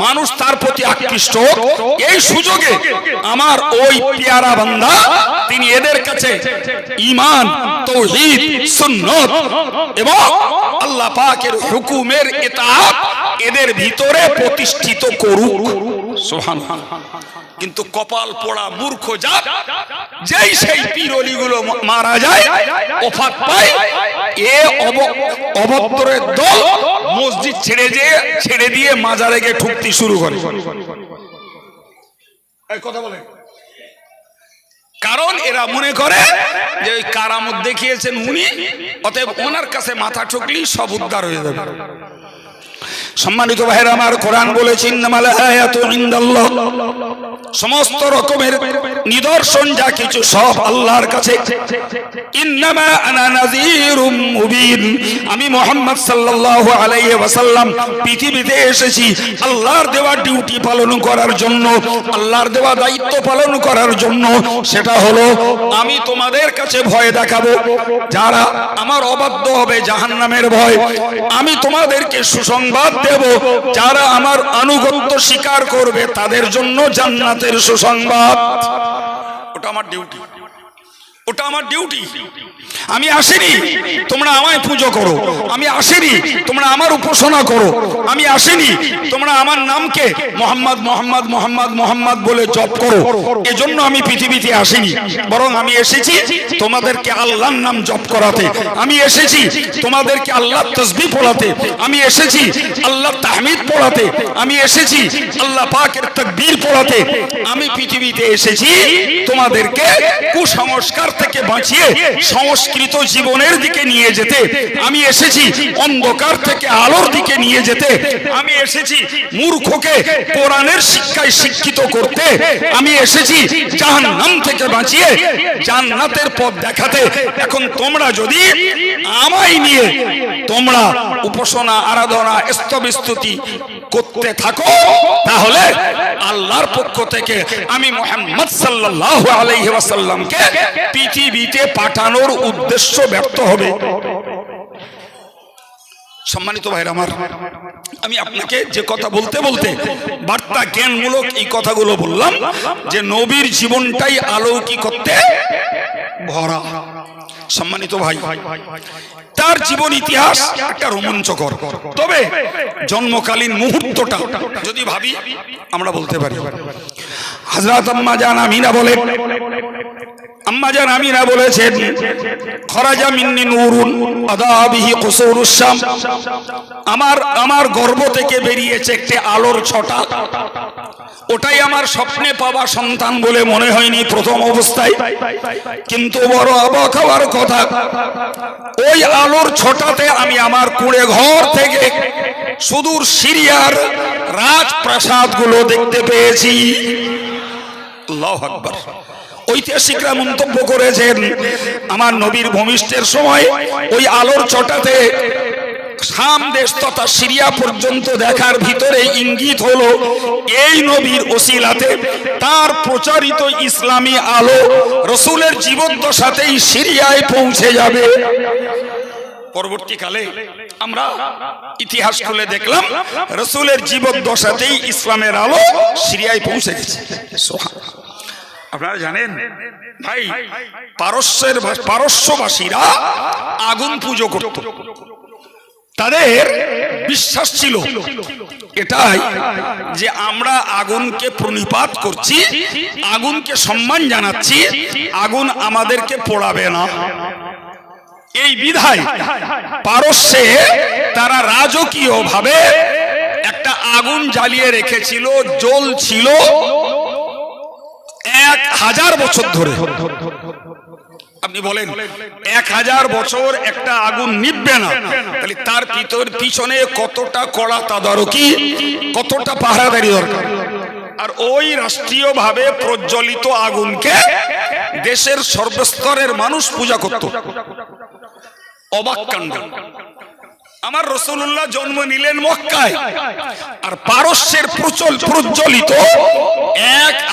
মানুষ তার প্রতি আকৃষ্ট। এই সুযোগে আমার ওই পেয়ারা বান্দা তিনি এদের কাছে ঈমান, তাওহীদ, সুন্নত এবং আল্লাহ পাকের হুকুমের ইতাআত এদের ভিতরে প্রতিষ্ঠিত করুক। সুবহানাল্লাহ। কিন্তু কপাল পোড়া মূর্খ জাত, যেই সেই পীর অলিগুলো মারা যায়, ওফাত পায়, এ অভদ্রের দল মসজিদ ছেড়ে দিয়ে মাজারে গিয়ে ঠুকতে শুরু করে। এই কথা বলে, কারণ এরা মনে করে যে ওই কারামত দেখিয়েছেন উনি, অতএব ওনার কাছে মাথা ঠুকলেই সব উদ্ধার হয়ে যাবে। সম্মানিত ভাইরা আমার, কোরআন বলেছে ইন্নামাল আয়াতু ইনদাল্লাহ, সমস্ত রকমের নিদর্শন যা কিছু সব আল্লাহর কাছে। ইন্নামা আনা নাযীরুম মুবিন, আমি মুহাম্মদ সাল্লাল্লাহু আলাইহি ওয়াসাল্লাম পৃথিবীতে এসেছি আল্লাহর দেওয়া ডিউটি পালন করার জন্য, আল্লাহর দেওয়া দায়িত্ব পালন করার জন্য। সেটা হলো আমি তোমাদের কাছে ভয় দেখাবো, যারা আমার অবাধ্য হবে জাহান্নামের ভয়। আমি তোমাদেরকে সুসংবাদ দেব, যারা আমার আনুগত্য স্বীকার করবে তাদের জন্য জান্নাতের সুসংবাদ। ওটা আমার ডিউটি, ওটা আমার ডিউটি। আমি আসিনি তোমরা আমায় পুজো করো, আমি আসিনি তোমরা আমার উপাসনা করো, আমি আসিনি তোমরা আমার নামকে মোহাম্মদ মোহাম্মদ মোহাম্মদ মোহাম্মদ বলে জপ করো, এজন্য আমি পৃথিবীতে আসিনি। বরং আমি এসেছি তোমাদেরকে আল্লাহর নাম জপ করাতে, আমি এসেছি তোমাদেরকে আল্লাহর তাসবিহ পড়াতে, আমি এসেছি আল্লাহর তাহমিদ পড়াতে, আমি এসেছি আল্লাহ পাকের তাকবীর পড়াতে। আমি পৃথিবীতে এসেছি তোমাদেরকে কুসংস্কার থেকে বাঁচিয়ে সংস্কৃত জীবনের দিকে নিয়ে যেতে, আমি এসেছি অন্ধকার থেকে আলোর দিকে নিয়ে যেতে, আমি এসেছি মূর্খকে কোরআনের শিক্ষায় শিক্ষিত করতে, আমি এসেছি জাহান্নাম থেকে বাঁচিয়ে জান্নাতের পথ দেখাতে। এখন তোমরা যদি আমায় নিয়ে তোমরা উপাসনা, আরাধনা, স্তবস্তুতি করতে থাকো, তাহলে আল্লাহর পক্ষ থেকে আমি মুহাম্মদ সাল্লাল্লাহু আলাইহি ওয়াসাল্লামকে পৃথিবীতে পাঠানোর উদ্দেশ্য ব্যর্থ হবে। সম্মানিত ভাইরা আমার, আমি আপনাকে যে কথা বলতে বলতে বার্তা জ্ঞানমূলক এই কথাগুলো বললাম যে নবীর জীবনটাই অলৌকিকত্বে ভরা। সম্মানিত ভাই, তার জীবন ইতিহাস একটা রোমাঞ্চকর, তবে জন্মকালীন মুহূর্তটা যদি ভাবি আমরা বলতে পারি। হযরত আম্মা জান আমিনা বলেন, আম্মা জান আমিনা বলেছেন, খরাজা মিন্নি নূরুন আদা বিহি কুসুরুস শাম, আমার গর্ভ থেকে বেরিয়েছে একটি আলোর ছটা, ওটাই আমার স্বপ্নে পাওয়া সন্তান বলে মনে হয়নি প্রথম অবস্থায়। কিন্তু বড় অবাক হওয়ার কথা, ওই আলোর ছটাতে আমি আমার কুঁড়ে ঘর থেকে সুদূর সিরিয়ার রাজপ্রাসাদগুলো দেখতে পেয়েছি। আল্লাহু আকবার। ঐতিহাসিকরা মন্তব্য করেছেন, আমার নবীর ভূমিষ্ঠের সময় ওই আলোর ছটাতে শাম দেশ তথা সিরিয়া পর্যন্ত দেখার ভিতরে ইঙ্গিত হলো এই নবীর ওসিলাতে তার প্রচারিত ইসলামী আলো রাসূলের জীবদ্দশাতেই সিরিয়ায় পৌঁছে যাবে। পরবর্তীকালে আমরা ইতিহাস খুলে দেখলাম রাসূলের জীবদ্দশাতেই ইসলামের আলো সিরিয়ায় পৌঁছে গেছে। আপনারা জানেন ভাই, পারস্যবাসীরা আগুন পুজো করত। তাদের বিশ্বাস ছিল এটাই যে আমরা আগুনকে প্রণিপাত করছি, আগুনকে সম্মান জানাচ্ছি, আগুন আমাদেরকে পোড়াবে না। এই বিধায় পারস্যে তারা রাজকীয় ভাবে একটা আগুন জ্বালিয়ে রেখেছিল, জ্বলছিল 1000 বছর ধরে। আপনি বলেন 1000 বছর একটা আগুন নিভবে না, তাহলে তার পিছনে কতটা কড়া তদারকি, কতটা পাহারাদারি দরকার। আর ওই রাষ্ট্রীয় ভাবে প্রজ্বলিত আগুনকে দেশের সর্বস্তরের মানুষ পূজা করত। অবাক কাণ্ড। আমার রাসূলুল্লাহ জন্ম নিলেন মক্কায়, আর পারস্যের প্রজ্বলিত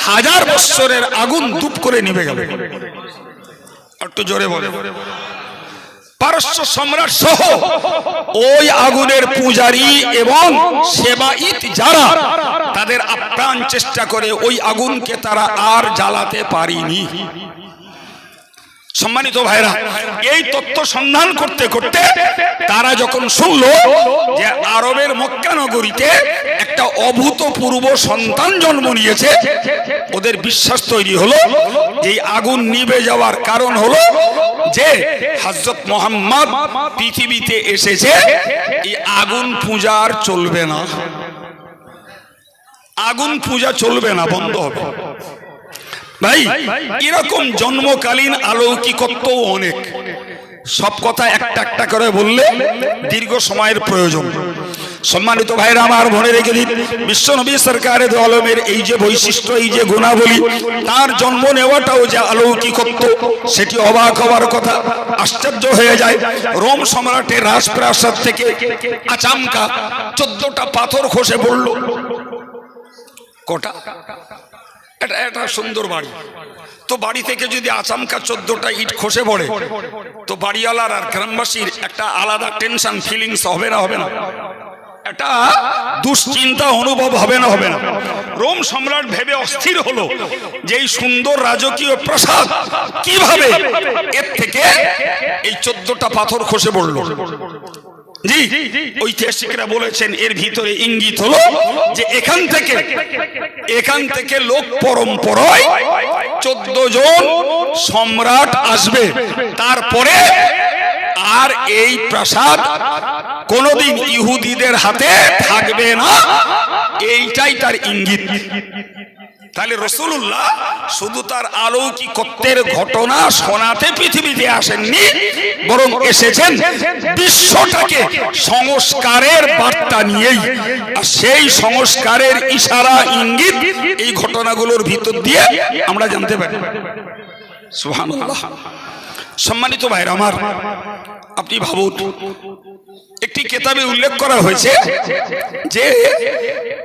1000 বছরের আগুন ধূপ করে নিভে গেল। একটু জোরে বলে। পারস্য সম্রাট সহ ওই আগুনের পূজারী এবং সেবাইত যারা, তাদের আপ্রাণ চেষ্টা করে ওই আগুনকে তারা আর জ্বালাতে পারেনি। সম্মানিত ভাইরা, এই তথ্য সন্ধান করতে করতে তারা যখন শুনলো যে আরবের মক্কা নগরীতে একটা অভূতপূর্ব সন্তান জন্ম নিয়েছে, ওদের বিশ্বাস তৈরি হলো যে আগুন নিভে যাওয়ার কারণ হলো যে হযরত মুহাম্মদ পৃথিবীতে এসেছে, এই আগুন পূজা আর চলবে না, আগুন পূজা চলবে না, বন্ধ হবে। ভাই, এরকম জন্মকালীন অলৌকিকত্ব অনেক। সব কথা একটা একটা করে বললে দীর্ঘ সময়ের প্রয়োজন। সম্মানিত ভাইরা আমার, মনে রেখে দিন, বিশ্বনবী সরকারে দো আলমের এই যে বৈশিষ্ট্য, এই যে গুণাবলী, তার জন্ম নেওয়াটাও যে অলৌকিকত্ব, সেটি অবাক হওয়ার কথা। আশ্চর্য হয়ে যায়। রোম সম্রাটের রাজপ্রাসাদ থেকে আচমকা 14টা পাথর খসে পড়ল। কটা? এটা সুন্দর বাড়ি, তো বাড়ি থেকে যদি আচমকা 14টা ইট খসে পড়ে, তো বাড়িওয়ালার আর গ্রামবাসীর একটা আলাদা টেনশন ফিলিংস হবে না? হবে না? এটা দুশ্চিন্তা অনুভব হবে না? হবে না? রোম সম্রাট ভেবে অস্থির হলো যে এই সুন্দর রাজকীয় প্রাসাদ কিভাবে এর থেকে এই 14টা পাথর খসে পড়লো। জি, ঐতিহাসিকরা বলেছেন এর ভিতরে ইঙ্গিত হলো যে এখান থেকে লোক পরম্পরায় 14 জন সম্রাট আসবে, তারপরে আর এই প্রাসাদ কোনদিন ইহুদিদের হাতে থাকবে না। এইটাই তার ইঙ্গিত। তাহলে রাসূলুল্লাহ শুধু তার অলৌকিকত্বের ঘটনা শোনাতে পৃথিবীতে আসেননি, বরং এসেছেন বিশ্বটাকে সংস্কারের বার্তা নিয়েই। আর সেই সংস্কারের ইশারা, ইঙ্গিত এই ঘটনাগুলোর ভিতর দিয়ে আমরা জানতে পারি। সুবহানাল্লাহ। সম্মানিত ভাইরা আমার, আপনি ভাবুন, একটি কিতাবে উল্লেখ করা হয়েছে যে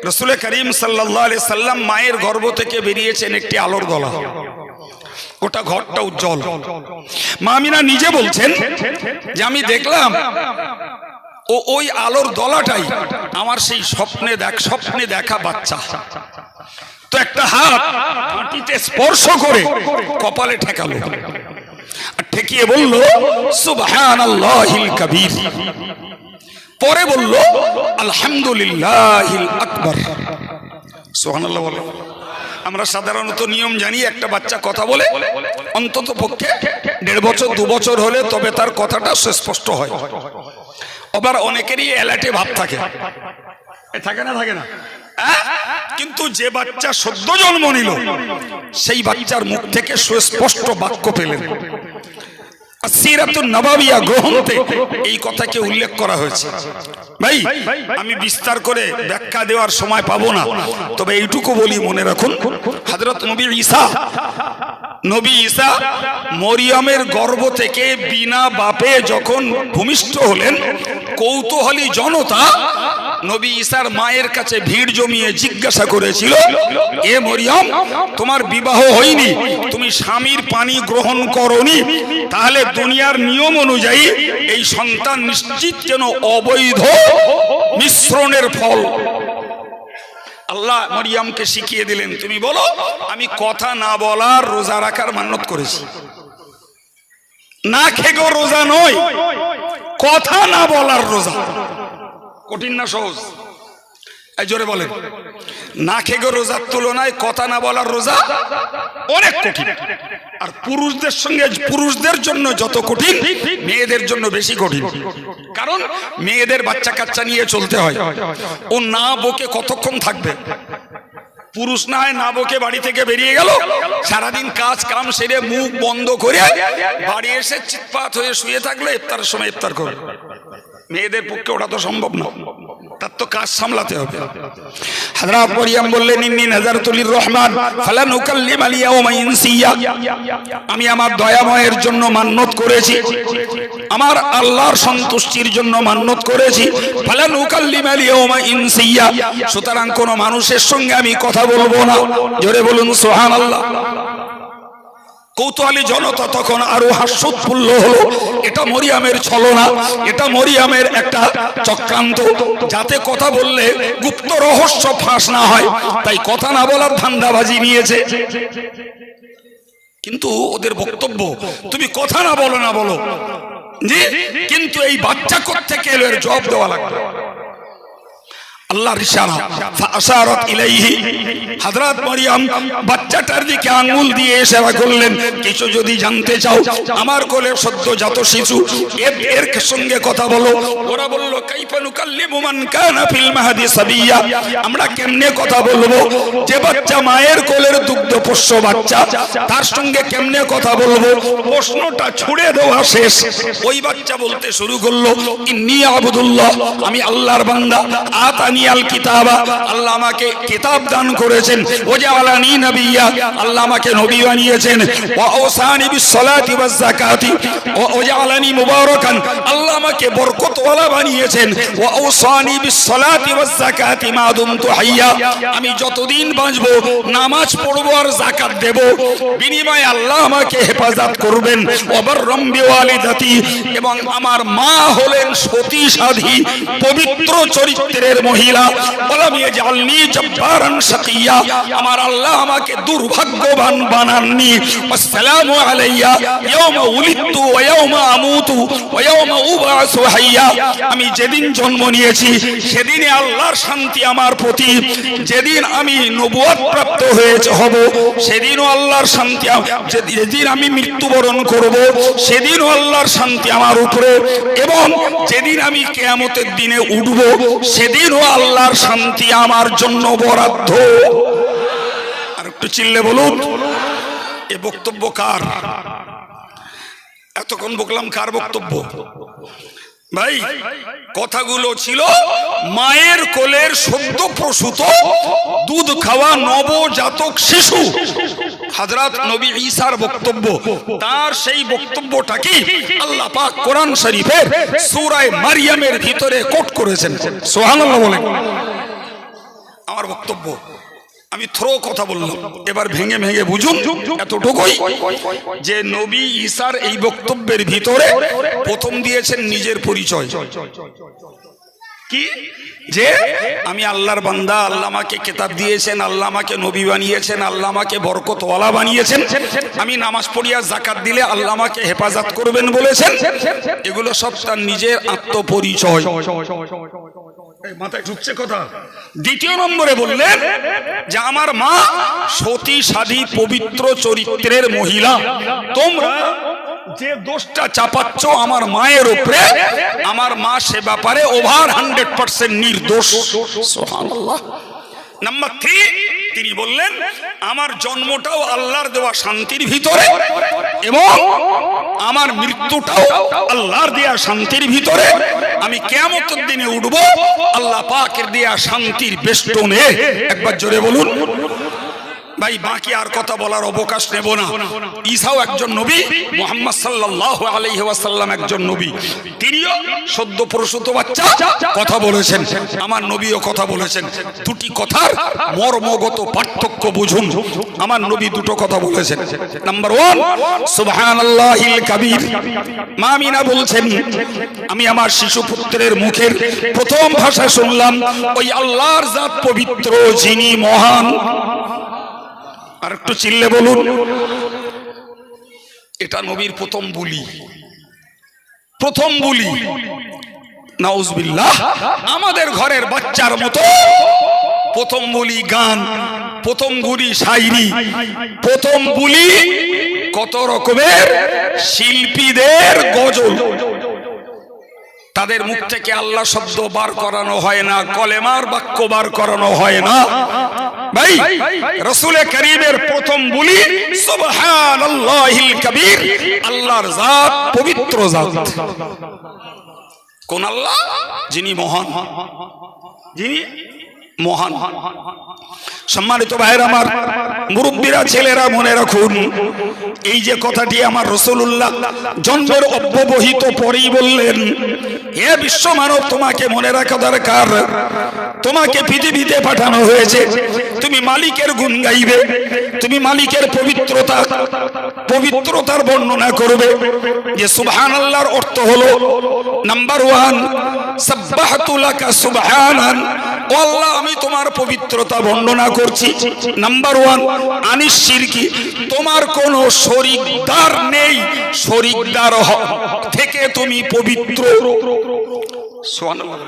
রাসূল করিম সাল্লাল্লাহু আলাইহি সাল্লাম মায়ের গর্ভ থেকে বেরিয়েছেন একটি আলোর দলা। ওটা ঘরটা উজ্জ্বল। মা আমিনা নিজে বলছেন যে আমি দেখলাম ওই আলোর দলাটাই আমার সেই স্বপ্নে দেখা বাচ্চা। তো একটা হাত মাটিতে স্পর্শ করে কপালে ঠেকালো, ঠেকিয়ে বলল সুবহানাল্লাহিল কাবীর। পরে বলল আলহামদুলিল্লাহিল আকবার। সুবহানাল্লাহ বলে। আমরা সাধারণত নিয়ম জানি, একটা বাচ্চা কথা বলে অন্তত পক্ষে 1.5 বছর 2 বছর হলে তবে তার কথাটা সুস্পষ্ট হয়। আবার অনেকেরই এলাটে ভাব থাকে, থাকে না? কিন্তু যে বাচ্চা সদ্য জন্ম নিল, সেই বাচ্চার মুখ থেকে সুস্পষ্ট বাক্য পেলেন। সিরাতুন নববিয়া গ্রন্থে এই কথাকে উল্লেখ করা হয়েছে। ভাই, আমি বিস্তার করে ব্যাখ্যা দেওয়ার সময় পাবো না, তবে এইটুকু বলি, মনে রাখুন, হযরত নবী ঈসা মরিয়মের গর্ভ থেকে বিনা বাপে যখন ভূমিষ্ঠ হলেন, কৌতূহলী জনতা নবী ঈসার মায়ের কাছে ভিড় জমিয়ে জিজ্ঞাসা করেছিল, এ মরিয়ম, তোমার বিবাহ হয়নি, তুমি স্বামীর পানি গ্রহণ করনি, তাহলে দুনিয়ার নিয়ম অনুযায়ী এই সন্তান নিশ্চিত যেন অবৈধ মিশ্রণের ফল। আল্লাহ মরিয়মকে শিখিয়ে দিলেন, তুমি বলো আমি কথা না বলার রোজা রাখার মান্যত করেছি। না খেগো রোজা নয়, কথা না বলার রোজা। কঠিন না সহজ? এই জোরে বলেন। না খেগো রোজার তুলনায় কথা না বলার রোজা অনেক কঠিন। আর পুরুষদের জন্য যত কঠিন, মেয়েদের জন্য বেশি কঠিন। কারণ মেয়েদের বাচ্চা কাচ্চা নিয়ে চলতে হয়। ও না বকে কতক্ষণ থাকবে? পুরুষ না হয় না বকে বাড়ি থেকে বেরিয়ে গেল, সারাদিন কাজ কাম সেরে মুখ বন্ধ করে বাড়ি এসে চিৎপাত হয়ে শুয়ে থাকলে ইফতারের সময় ইফতার করবে। মেয়েদের পক্ষে ওটা তো সম্ভব না, তার তো কাজ সামলাতে হবে। হযরত মরিয়ম বললেন, ইন্নী নাযারতু লির-রহমান ফালা নুকাল্লিমাল ইয়াওমা ইনসিয়া, আমি আমার দয়াময়ের জন্য মান্যত করেছি, আমার আল্লাহর সন্তুষ্টির জন্য মান্যত করেছি। ফালা নুকাল্লিমাল ইয়াওমা ইনসিয়া, সুতরাং কোন মানুষের সঙ্গে আমি কথা বলবো না। জোরে বলুন সুবহানাল্লাহ। কৌতূহলী জনতা তখন আরো হাস্যোৎফুল্ল হলো। এটা মরিয়মের ছলনা, এটা মরিয়মের একটা চক্রান্ত, যাতে কথা বললে গুপ্ত রহস্য ফাঁস না হয়, তাই কথা না বলার ধান্দাবাজি নিয়েছে। কিন্তু ওদের বক্তব্য, তুমি কথা না বলো জি, কিন্তু এই বাচ্চা কোত্থেকে এলো এর জবাব দেওয়া লাগবে। আল্লাহর ইশারা, ফাআশারাত ইলাইহি, হযরত মরিয়ম বাচ্চাটার দিকে আঙ্গুল দিয়ে ইশারা করলেন, কিছু যদি জানতে চাও আমার কোলে সদ্যজাত শিশু, এর সঙ্গে কথা বলো। ওরা বলল, কাইফা নুকাল্লিমু মান কানা ফিল মাহদি সাবিয়্যা, আমরা কেমনে কথা বলবো? যে বাচ্চা মায়ের কোলের দুগ্ধপোষ্য বাচ্চা, তার সঙ্গে কেমনে কথা বলবো? প্রশ্নটা ছুড়ে দেওয়া শেষ। ওই বাচ্চা বলতে শুরু করলো, ইন্নী আবুদুল্লাহ, আমি আল্লাহর বান্দা, আতানি আল কিতাবা, আল্লাহ আমাকে কিতাব দান করেছেন, ওয়াজআলানি নবিয়্যা, আল্লাহ আমাকে নবী বানিয়েছেন, ওয়া আওসানি বিস সালাতি ওয়াজ যাকাতি, ওয়াজআলানি মুবারাকান, আল্লাহ আমাকে বরকতওয়ালা বানিয়েছেন, ওয়া আওসানি বিস সালাতি ওয়াজ যাকাতি মা দুমতু হাইয়া, আমি যতদিন বাঁচবো নামাজ পড়বো আর যাকাত দেব, বিনিময়ে আল্লাহ আমাকে হেফাজত করবেন। ওয়া বাররাম বিওয়ালিদাতি, এবং আমার মা হলেন সতী সাধী পবিত্র চরিত্রের মহিলা। আমার আল্লাহ আমাকে দুর্ভাগ্যবান বানাননি। আসসালামু আলাইয়া ইয়াওমা উলিদতু ওয়া ইয়াওমা আমুতু ওয়া ইয়াওমা উবআসু হাইয়া, আমি যেদিন জন্ম নিয়েছি সেদিনে আল্লাহর শান্তি আমার প্রতি, যেদিন আমি নবুয়ত প্রাপ্ত হব সেদিনও আল্লাহর শান্তি, যেদিন আমি মৃত্যুবরণ করব সেদিনও আল্লাহর শান্তি আমার উপরে, এবং যেদিন আমি কিয়ামতের দিনে উঠব সেদিনও আল্লাহর শান্তি আমার জন্য বরাদ্দ। আর একটু চিল্লে বলুন, এ বক্তব্য কার? এতক্ষণ বললাম কার বক্তব্য? ভাই, কথাগুলো ছিল মায়ের কোলের সদ্য প্রসূত দুধ খাওয়া নবজাতক শিশু হযরত নবী ঈসার বক্তব্য। তার সেই বক্তব্যটা কি আল্লাহ পাক কোরআন শরীফের সূরা মারইয়ামের ভিতরে কোট করেছেন। সুবহানাল্লাহ বলেন। আমার বক্তব্য আমি কথা বললাম, এবার ভেঙে ভেঙে বুঝুন এতটুকুই, যে নবী ঈসার এই বক্তব্যের ভিতরে প্রথম দিয়েছেন নিজের পরিচয়। কি? যে আমি আল্লাহর বান্দা, আল্লাহ আমাকে কিতাব দিয়েছেন, আল্লাহ আমাকে নবী বানিয়েছেন, আল্লাহ আমাকে বরকতওয়ালা বানিয়েছেন, আমি নামাজ পড়িয়া যাকাত দিলে আল্লাহ আমাকে হেফাজত করবেন বলেছেন। এগুলো সব তার নিজের আত্মপরিচয়। মাথায় ঢুকছে কথা? দ্বিতীয় নম্বরে বললেন যে আমার মা সতী সাধী পবিত্র চরিত্রের মহিলা, তোমরা যে দোষটা চাপাচ্ছ আমার মায়ের উপরে, আমার মা সে ব্যাপারে ওভার 100% নির্দোষ। সুবহানাল্লাহ। নাম্বার 3, তিনি বললেন আমার জন্মটাও আল্লাহর দেওয়া শান্তির ভিতরে, এবং আমার মৃত্যুটাও আল্লাহর দেওয়া শান্তির ভিতরে, আমি কিয়ামতের দিনে উঠব আল্লাহ পাকের দেওয়া শান্তির বেষ্টনে। একবার জোরে বলুন। ভাই বাকি আর কথা বলার অবকাশ নেব না। ঈসাও একজন নবী, মুহাম্মদ সাল্লাল্লাহু আলাইহি ওয়াসাল্লাম একজন নবী, তিনিও সদ্য প্রসূত বাচ্চা কথা বলেছেন, আমার নবীও কথা বলেছেন। দুটি কথার মর্মগত পার্থক্য বুঝুন। আমার নবী দুটো কথা বলেছেন। নাম্বার 1, সুবহানাল্লাহিল কাবীর। মা আমিনা বলছেন, আমি আমার শিশু পুত্রের মুখের প্রথম ভাষা শুনলাম ওই আল্লাহর জাত পবিত্র যিনি মহান। আর একটু চিল্লে বলুন। এটা নবীর প্রথম বুলি, প্রথম বুলি। নাউজুবিল্লাহ। আমাদের ঘরের বাচ্চার মতো প্রথম বুলি গান, প্রথম বুলি শায়রি, প্রথম বুলি কত রকমের শিল্পীদের গজল। তাদের মুখ থেকে আল্লাহ শব্দ বার করানো হয় না, কলেমার বাক্য বার করানো হয় না। ভাই রাসূল কারীমের প্রথম বুলি সুবহানাল্লাহিল কাবীর, আল্লাহর জাত পবিত্র জাত। কোন আল্লাহ? যিনি মহান, যিনি মহান। সম্মানিত ভাইয়ের আমার, মুরব্বীরা, ছেলেরা মনে রাখুন, এই যে কথাটি আমার রাসূলুল্লাহ জন্মের অব্যবহিত পরেই বললেন, হে বিশ্ব মানব, তোমাকে মনে রাখা দরকার, তোমাকে পৃথিবীতে পাঠানো হয়েছে, তুমি মালিকের গুণ গাইবে, তুমি মালিকের পবিত্রতার বর্ণনা করবে। যে সুবহানাল্লাহর অর্থ হলো, নাম্বার 1, সাব্বাহতু লাকা সুবহানান, ও আল্লাহ আমি তোমার পবিত্রতা বর্ণনা করছি। নাম্বার 1, আনিস শিরকি, তোমার কোনো শরীকদার নেই, শরীকদার থেকে তুমি পবিত্র। সুবহানাল্লাহ।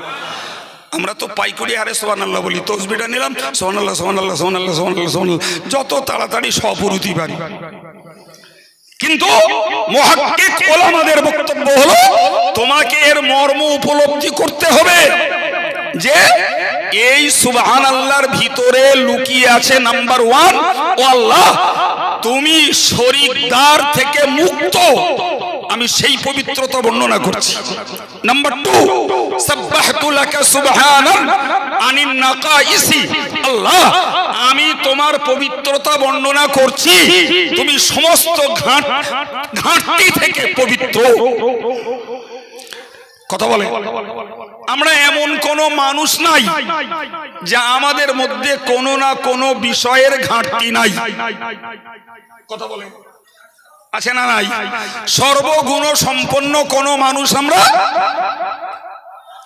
আমরা তো পাইকুড়ি আরে সুবহানাল্লাহ বলি, তাসবিহটা নিলাম সুবহানাল্লাহ সুবহানাল্লাহ সুবহানাল্লাহ সুবহানাল্লাহ সুবহানাল্লাহ, যত তাড়াতাড়ি সফরুতি পারি। কিন্তু মুহাক্কিক ওলামাদের বক্তব্য হলো, তোমাকে এর মর্ম উপলব্ধি করতে হবে যে এই সুবহানাল্লাহর ভিতরে লুকিয়ে আছে নাম্বার 1, ও আল্লাহ তুমি শরীকদার থেকে মুক্ত, আমি সেই পবিত্রতা বর্ণনা করছি। নাম্বার 2, সাব্বাহতু লাকা সুবহানান আনিন নাকাইসি, আল্লাহ আমি তোমার পবিত্রতা বর্ণনা করছি, তুমি সমস্ত ঘাটতি থেকে পবিত্র। কথা বলে, আমরা এমন কোন মানুষ নাই যা আমাদের মধ্যে কোনো না কোনো বিষয়ের ঘাটতি নাই। কথা বলে, আছে না নাই? সর্বগুণ সম্পন্ন কোন মানুষ আমরা,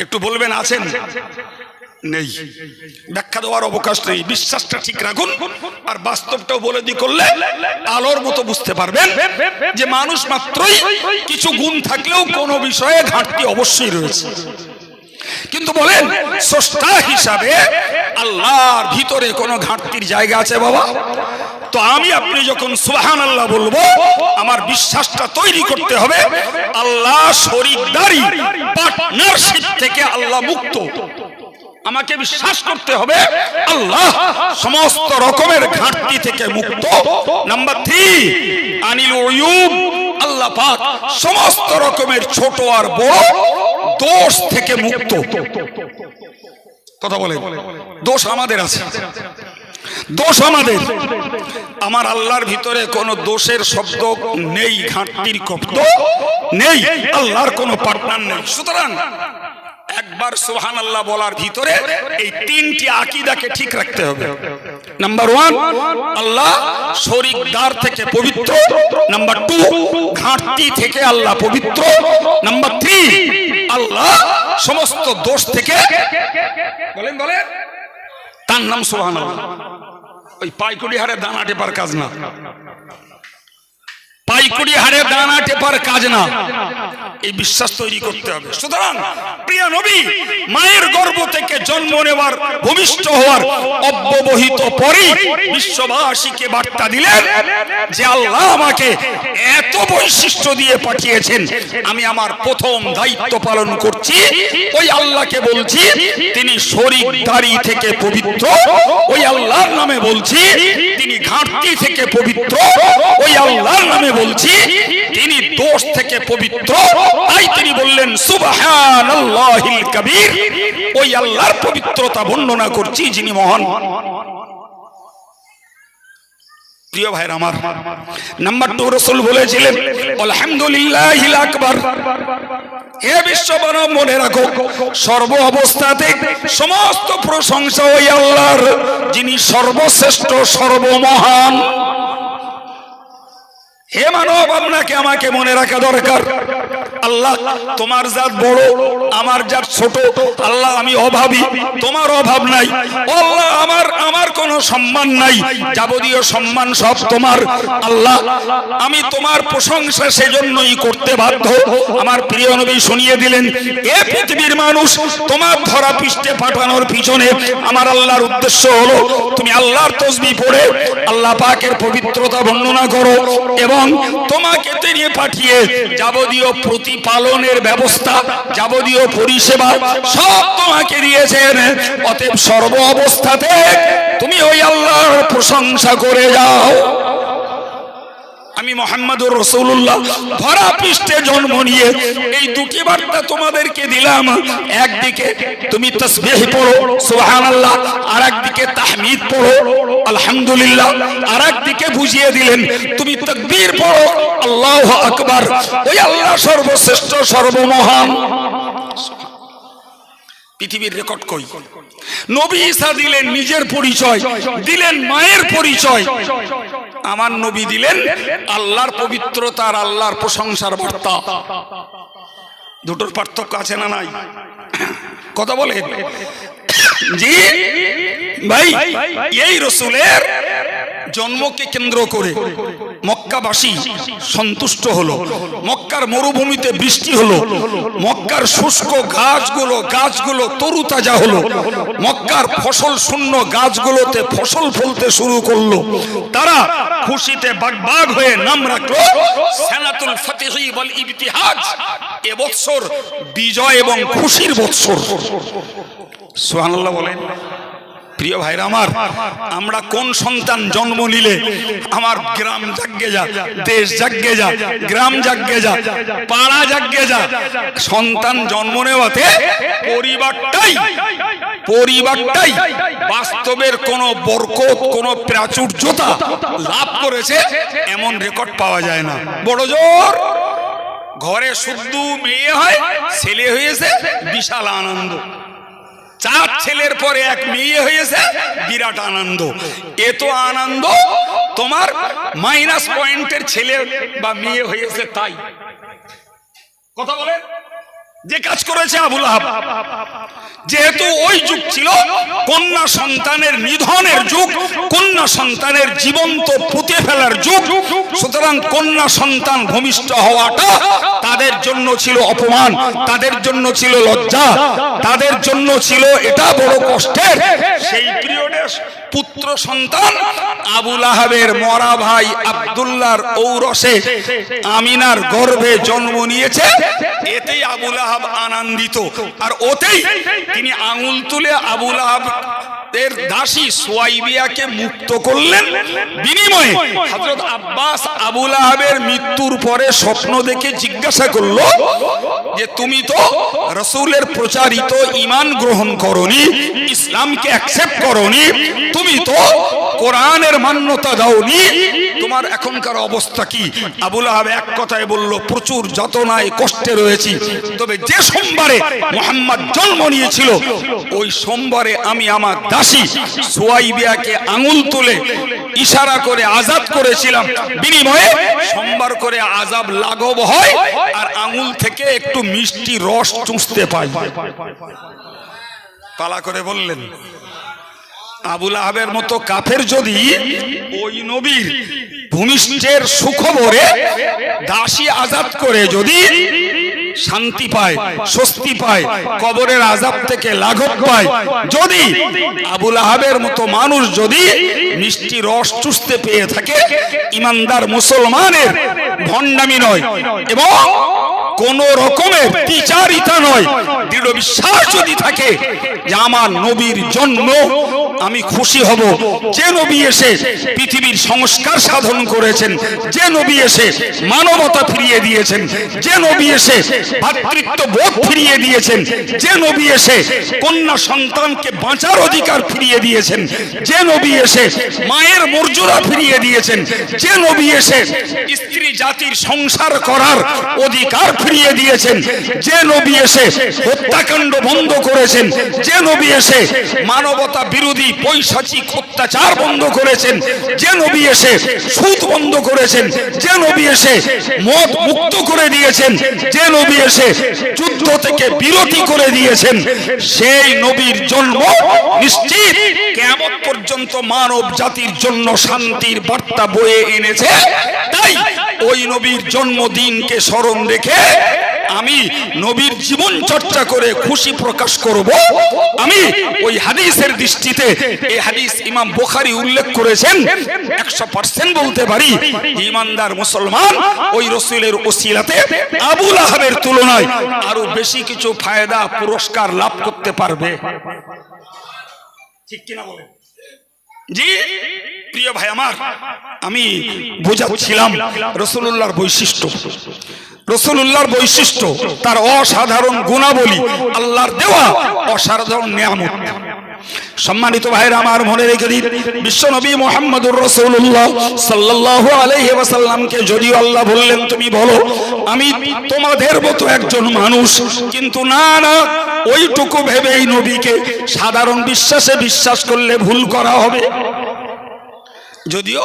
একটু বলবেন আছেন? নেই। ব্যাখ্যা দেওয়ার অবকাশ নেই। বিশ্বাসটা ঠিক রাখুন, আর বাস্তবটাও বলে দি করলে আলোর মতো বুঝতে পারবেন যে মানুষ মাত্রই কিছু গুণ থাকলেও কোনো বিষয়ে ঘাটতি অবশ্যই রয়েছে। কিন্তু বলেন স্রষ্টা হিসাবে আল্লাহর ভিতরে কোনো ঘাটতির জায়গা আছে বাবা? তো আমি আপনি যখন সুবহানাল্লাহ বলবো, আমার বিশ্বাসটা তৈরি করতে হবে আল্লাহ শরীকদারি, পার্টনারশিপ থেকে আল্লাহ মুক্ত। আমাকে বিশ্বাস করতে হবে আল্লাহ সমস্ত রকমের ঘাটতি থেকে মুক্ত। নাম্বার 3, আনিল উয়ুব, আল্লাহ পাক সমস্ত রকমের ছোট আর বড় দোষ থেকে মুক্ত। কথা বলে, দোষ আমাদের আছে, দোষ আমাদের। আমার আল্লাহর ভিতরে কোনো দোষের শব্দ নেই, ঘাটতির শব্দ নেই, আল্লাহর কোনো পার্টনার নেই। সুতরাং একবার সুবহানাল্লাহ বলার ভিতরে এই 3টি আকীদাকে ঠিক রাখতে হবে। নাম্বার 1, আল্লাহ শরীকদার থেকে পবিত্র। নাম্বার 2, ঘাটতি থেকে আল্লাহ পবিত্র। নাম্বার 3, আল্লাহ সমস্ত দোষ থেকে, বলেন বলেন, তার নাম সুবহানাল্লাহ। ওই পাইকুড়ি হারে দানা টেপার কাজ না, পাইকুড়ি হারে দানা টেপার কাজ না, এই বিশ্বাস তৈরি করতে হবে। সুতরাং প্রিয় নবী মায়ের গর্ভ থেকে জন্ম নেওয়ার, ভূমিষ্ঠ হওয়ার অব্যবহিত পরেই বিশ্ববাসীকে বার্তা দিলেন যে আল্লাহ আমাকে এত বৈশিষ্ট্য দিয়ে পাঠিয়েছেন, আমি আমার প্রথম দায়িত্ব পালন করছি। ওই আল্লাহকে বলছি তিনি শরীকদারি থেকে পবিত্র, ওই আল্লাহর নামে বলছি তিনি ঘাটতি থেকে পবিত্র, ওই আল্লাহর নামে বলছি তিনি দোষ থেকে পবিত্র। তাই তিনি বললেন সুবহানাল্লাহিল কাবীর, ওই আল্লাহর পবিত্রতা বর্ণনা করছি যিনি মহান। প্রিয় ভাইরা আমার, নাম্বার 2 রাসূল বলেছিলেন আলহামদুলিল্লাহিল আকবার। হে বিশ্বমানব মনে রাখো, সর্ব অবস্থাতে সমস্ত প্রশংসা ওই আল্লাহর, যিনি সর্বশ্রেষ্ঠ সর্বমহান। হে মানব, আপনাকে আমাকে মনে রাখা দরকার, আল্লাহ তোমার জাত বড়, আমার জাত ছোট। আল্লাহ আমি অভাবী, তোমার অভাব নাই। আল্লাহ আমার কোনো সম্মান নাই, যাবতীয় সম্মান সব তোমার। আল্লাহ আমি তোমার প্রশংসা সেজন্যই করতে বাধ্য। আমার প্রিয় নবী শুনিয়ে দিলেন, এ পৃথিবীর মানুষ তোমার ধরা পৃষ্ঠে পাঠানোর পিছনে আমার আল্লাহর উদ্দেশ্য হলো তুমি আল্লাহর তাসবিহ পড়ে আল্লাহ পাকের পবিত্রতা বর্ণনা করো, এবং তোমাকে তিনি পাঠিয়ে যাবতীয় প্রতিপালনের ব্যবস্থা, যাবতীয় পরিষেবা সব তোমাকে দিয়েছেন। অতএব সর্ব অবস্থাতে তুমি ওই আল্লাহর প্রশংসা করে যাও। আমি মুহাম্মদুর রাসূলুল্লাহ ধরা পৃষ্ঠে জন্ম নিয়ে এই দুটি বার্তা তোমাদেরকে দিলাম। একদিকে তুমি তাসবিহ পড়ো সুবহানাল্লাহ, আর একদিকে তাহমিদ পড়ো আলহামদুলিল্লাহ, আর একদিকে বুঝিয়ে দিলেন তুমি তাকবীর পড়ো আল্লাহু আকবার। ওই আল্লাহ সর্বশ্রেষ্ঠ সর্বমহান। পৃথিবীর রেকর্ড কই? নবী ঈসা দিলেন নিজের পরিচয়, দিলেন মায়ের পরিচয়। আমার নবী দিলেন আল্লাহর পবিত্রতার, আল্লাহর প্রশংসার বার্তা। দুটোর পার্থক্য আছে না নাই? কথা বলে জি ভাই। এই রাসূলের জন্মকে কেন্দ্র করে মক্কাবাসী সন্তুষ্ট হলো, মক্কার মরুভূমিতে বৃষ্টি হলো, মক্কার শুষ্ক গাছগুলো তরুতাজা হলো, মক্কার ফসল শূন্য গাছগুলোতে ফসল ফলতে শুরু করলো। তারা খুশিতে বাগবাগ হয়ে নাম রাখলো সানাতুল ফাতিহি ওয়াল ইবতিহাজ। এবছর বিজয় এবং খুশির বৎসর। সুবহানাল্লাহ বলেন। প্রিয় ভাইরা আমার, আমরা কোন সন্তান জন্ম নিলে আমার গ্রাম জাগে যা, দেশ জাগে যা, গ্রাম জাগে যা, পাড়া জাগে যা। সন্তান জন্ম নেওয়াতে পরিবারটাই বাস্তবের কোন বরকত, কোন প্রাচুর্যতা লাভ করেছে এমন রেকর্ড পাওয়া যায় না। বড় জোর ঘরে শুধু মেয়ে হয়, ছেলে হয়েছে, বিশাল আনন্দ। 4 ছেলের পরে 1 মেয়ে হয়েছে, বিরাট আনন্দ। এত আনন্দ তোমার মাইনাস পয়েন্টের ছেলে বা মেয়ে হয়েছে তাই। কথা বলেন, যে কাজ করেছে আবু লাহাব। যেহেতু ওই যুগ ছিল কন্যা সন্তানের নিধনের যুগ, কন্যা সন্তানের জীবন্ত পুঁতে ফেলার যুগ, সুতরাং কন্যা সন্তান ভূমিষ্ঠ হওয়াটা তাদের জন্য ছিল অপমান, তাদের জন্য ছিল লজ্জা, তাদের জন্য ছিল এটা বড় কষ্টের। সেই পিরিয়ডে পুত্র সন্তান আবু লাহাবের মরা ভাই আব্দুল্লাহর ঔরসে আমিনার গর্ভে জন্ম নিয়েছে। এতেই আবু লাহাব আনন্দিত, আর ওতেই তিনি আঙুল তুলে আবু লাহাবের দাসী সুয়াইবিয়াকে মুক্ত করলেন। বিনিময়ে হযরত আব্বাস আবু লাহাবের মৃত্যুর পরে স্বপ্ন দেখে জিজ্ঞাসা করলো যে তুমি তো রাসূলের প্রচারিত ঈমান গ্রহণ করনি, ইসলামকে অ্যাকসেপ্ট করনি, তুমি তো কোরআনের মান্যতা দাওনি, তোমার এখনকার অবস্থা কি? আবু লাহাব এক কথায় বলল, প্রচুর যাতনায় কষ্টে রয়েছি, তবে যে সোমবারে মুহাম্মদ জন্ম নিয়েছিল ওই সোমবারে আমি আমার দাসী সুয়াইবিয়াকে আঙুল তুলে ইশারা করে আযাদ করেছিলাম, বিনিময়ে সোমবার করে আযাব লাঘব হয় আর আঙুল থেকে একটু মিষ্টি রস চুষতে পাই। পালা করে বললেন, আবু লাহাবের মতো কাফের যদি ওই নবীর ভূমিষ্ঠের সুখবরে দাসী আযাদ করে যদি শান্তি পায়, স্বস্তি পায়, কবরের আযাব থেকে লাঘব পায়, যদি আবু লাহাবের মতো মানুষ যদি মিষ্টি রস চুষতে পেয়ে থাকে, ইমানদার মুসলমানের ভণ্ডামি নয় এবং কোন রকমের বিচারিতা নয়, দৃঢ় বিশ্বাস যদি থাকে যে আমার নবীর জন্ম আমি খুশি হব। যে নবী এসে পৃথিবীর সংস্কার সাধন করেছেন, যে নবী এসে মানবতা ফিরিয়ে দিয়েছেন, যে নবী এসে ভাতৃত্ব বোধ ফিরিয়ে দিয়েছেন, যে নবী এসে কন্যা সন্তানকে বাঁচার অধিকার ফিরিয়ে দিয়েছেন, যে নবী এসে মায়ের মর্যাদা ফিরিয়ে দিয়েছেন, যে নবী এসে স্ত্রী জাতির সংসার করার অধিকার ফিরিয়ে দিয়েছেন, যে নবী এসে হত্যাকাণ্ড বন্ধ করেছেন, যে নবী এসে মানবতা বিরোধী পৈশাচিক অত্যাচার বন্ধ করেছেন, যে নবী এসে সুদ বন্ধ করেছেন, যে নবী এসে মদ মুক্ত করে দিয়েছেন, যে নবী এসে যুদ্ধ থেকে বিরতি করে দিয়েছেন, সেই নবীর জন্ম নিশ্চিত কিয়ামত পর্যন্ত মানব জাতির জন্য শান্তির বার্তা বয়ে এনেছে। তাই ওই নবীর জন্মদিনকে স্মরণ রেখে আমি নবীর জীবন চর্চা করে খুশি প্রকাশ করব। আমি ওই হাদিসের দৃষ্টিতে, এই হাদিস ইমাম বুখারী উল্লেখ করেছেন, 100% বলতে পারি ঈমানদার মুসলমান ওই রাসূলের ওসিলাতে আবু লাহাবের তুলনায় আরো বেশি কিছু ফায়দা পুরস্কার লাভ করতে পারবে। ঠিক কিনা বলেন? জি প্রিয় ভাই আমার, আমি বোঝাচ্ছিলাম রাসূলুল্লাহর বৈশিষ্ট্য, রাসূলুল্লাহর বৈশিষ্ট্য, তার অসাধারণ গুণাবলী, আল্লাহর দেওয়া অসাধারণ নিয়ামত। সম্মানিত ভাইরা আমার, মনে রেখে দিন, বিশ্বনবী মুহাম্মদুর রাসূলুল্লাহ সাল্লাল্লাহু আলাইহি ওয়াসাল্লামকে যদিও আল্লাহ বললেন তুমি বলো আমি তোমাদের মতো একজন মানুষ, কিন্তু না না, ওইটুকু ভেবেই নবীকে সাধারণ বিশ্বাসে বিশ্বাস করলে ভুল করা হবে। যদিও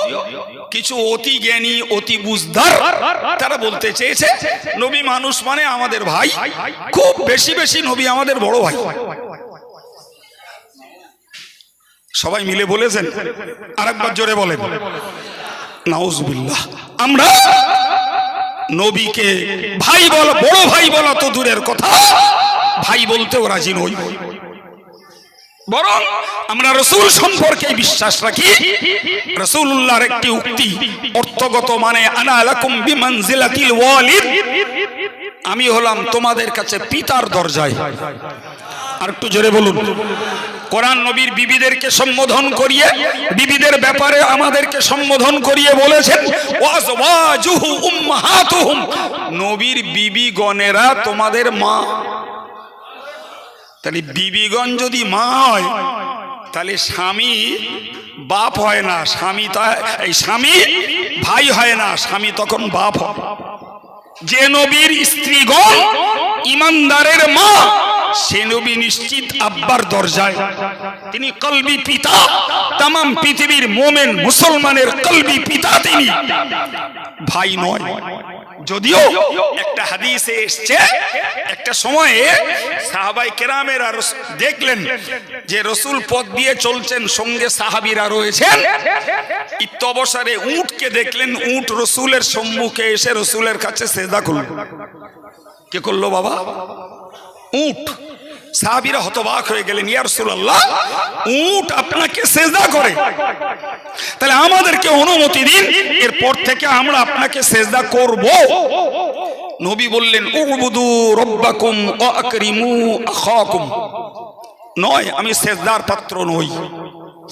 কিছু অতি জ্ঞানী অতি বুঝদার তারা বলতে চেয়েছে নবী মানুষ মানে আমাদের ভাই, খুব বেশি বেশি নবী আমাদের বড় ভাই। সবাই মিলে বলেছেন, আরেকবার জোরে বলেন নাউজুবিল্লাহ। আমরা নবীকে ভাই বলা, বড় ভাই বলা তো দূরের কথা, ভাই বলতেও রাজি নই, বরং আমরা রাসূল সম্পর্কে বিশ্বাস রাখি। রাসূলুল্লাহর একটি উক্তি অর্থগত মানে আনা লাকুম বিমানজিলাতিল ওয়ালিদ, আমি হলাম তোমাদের কাছে পিতার দরজায়। আর একটু জোরে বলুন। কোরআন নবীর বিবিদেরকে সম্বোধন করিয়ে, বিবিদের ব্যাপারে আমাদেরকে সম্বোধন করিয়ে বলেছেন ওয়াজওয়াজুহু উম্মাহাতুহুম, নবীর বিবিগণেরা তোমাদের মা। তাহলে বিবিগণ যদি মা হয় তাহলে স্বামী বাপ হয় না, স্বামী এই স্বামী ভাই হয় না, স্বামী তখন বাপ হয়। যে নবীর স্ত্রীগণ ইমানদারের মা, সে নবী নিশ্চিত আব্বার দরজায়, তিনি কলবি পিতা, তামাম পৃথিবীর মোমেন মুসলমানের কলবি পিতা তিনি, ভাই নয়। যদিও একটা হাদিসে এসছে একটা সময়ে সাহাবায়ে কেরামেরা দেখলেন যে রাসূল পথ দিয়ে চলছেন, সঙ্গে সাহাবীরা রয়েছেন, ইত্য অবসরে উটকে দেখলেন, উট রাসূলের সম্মুখে এসে রাসূলের কাছে সিজদা করল। কে করলো বাবা? উট। সাহাবীরা হতবাক হয়ে গেলেন, ইয়া রাসূলুল্লাহ, উট আপনাকে সিজদা করে, তাহলে আমাদেরকে অনুমতি দিন, এরপর থেকে আমরা আপনাকে সিজদা করব। নবী বললেন উবুদু রাব্বাকুম ওয়া আকরিমু আখাকুম, নয় আমি সিজদার পাত্র নই,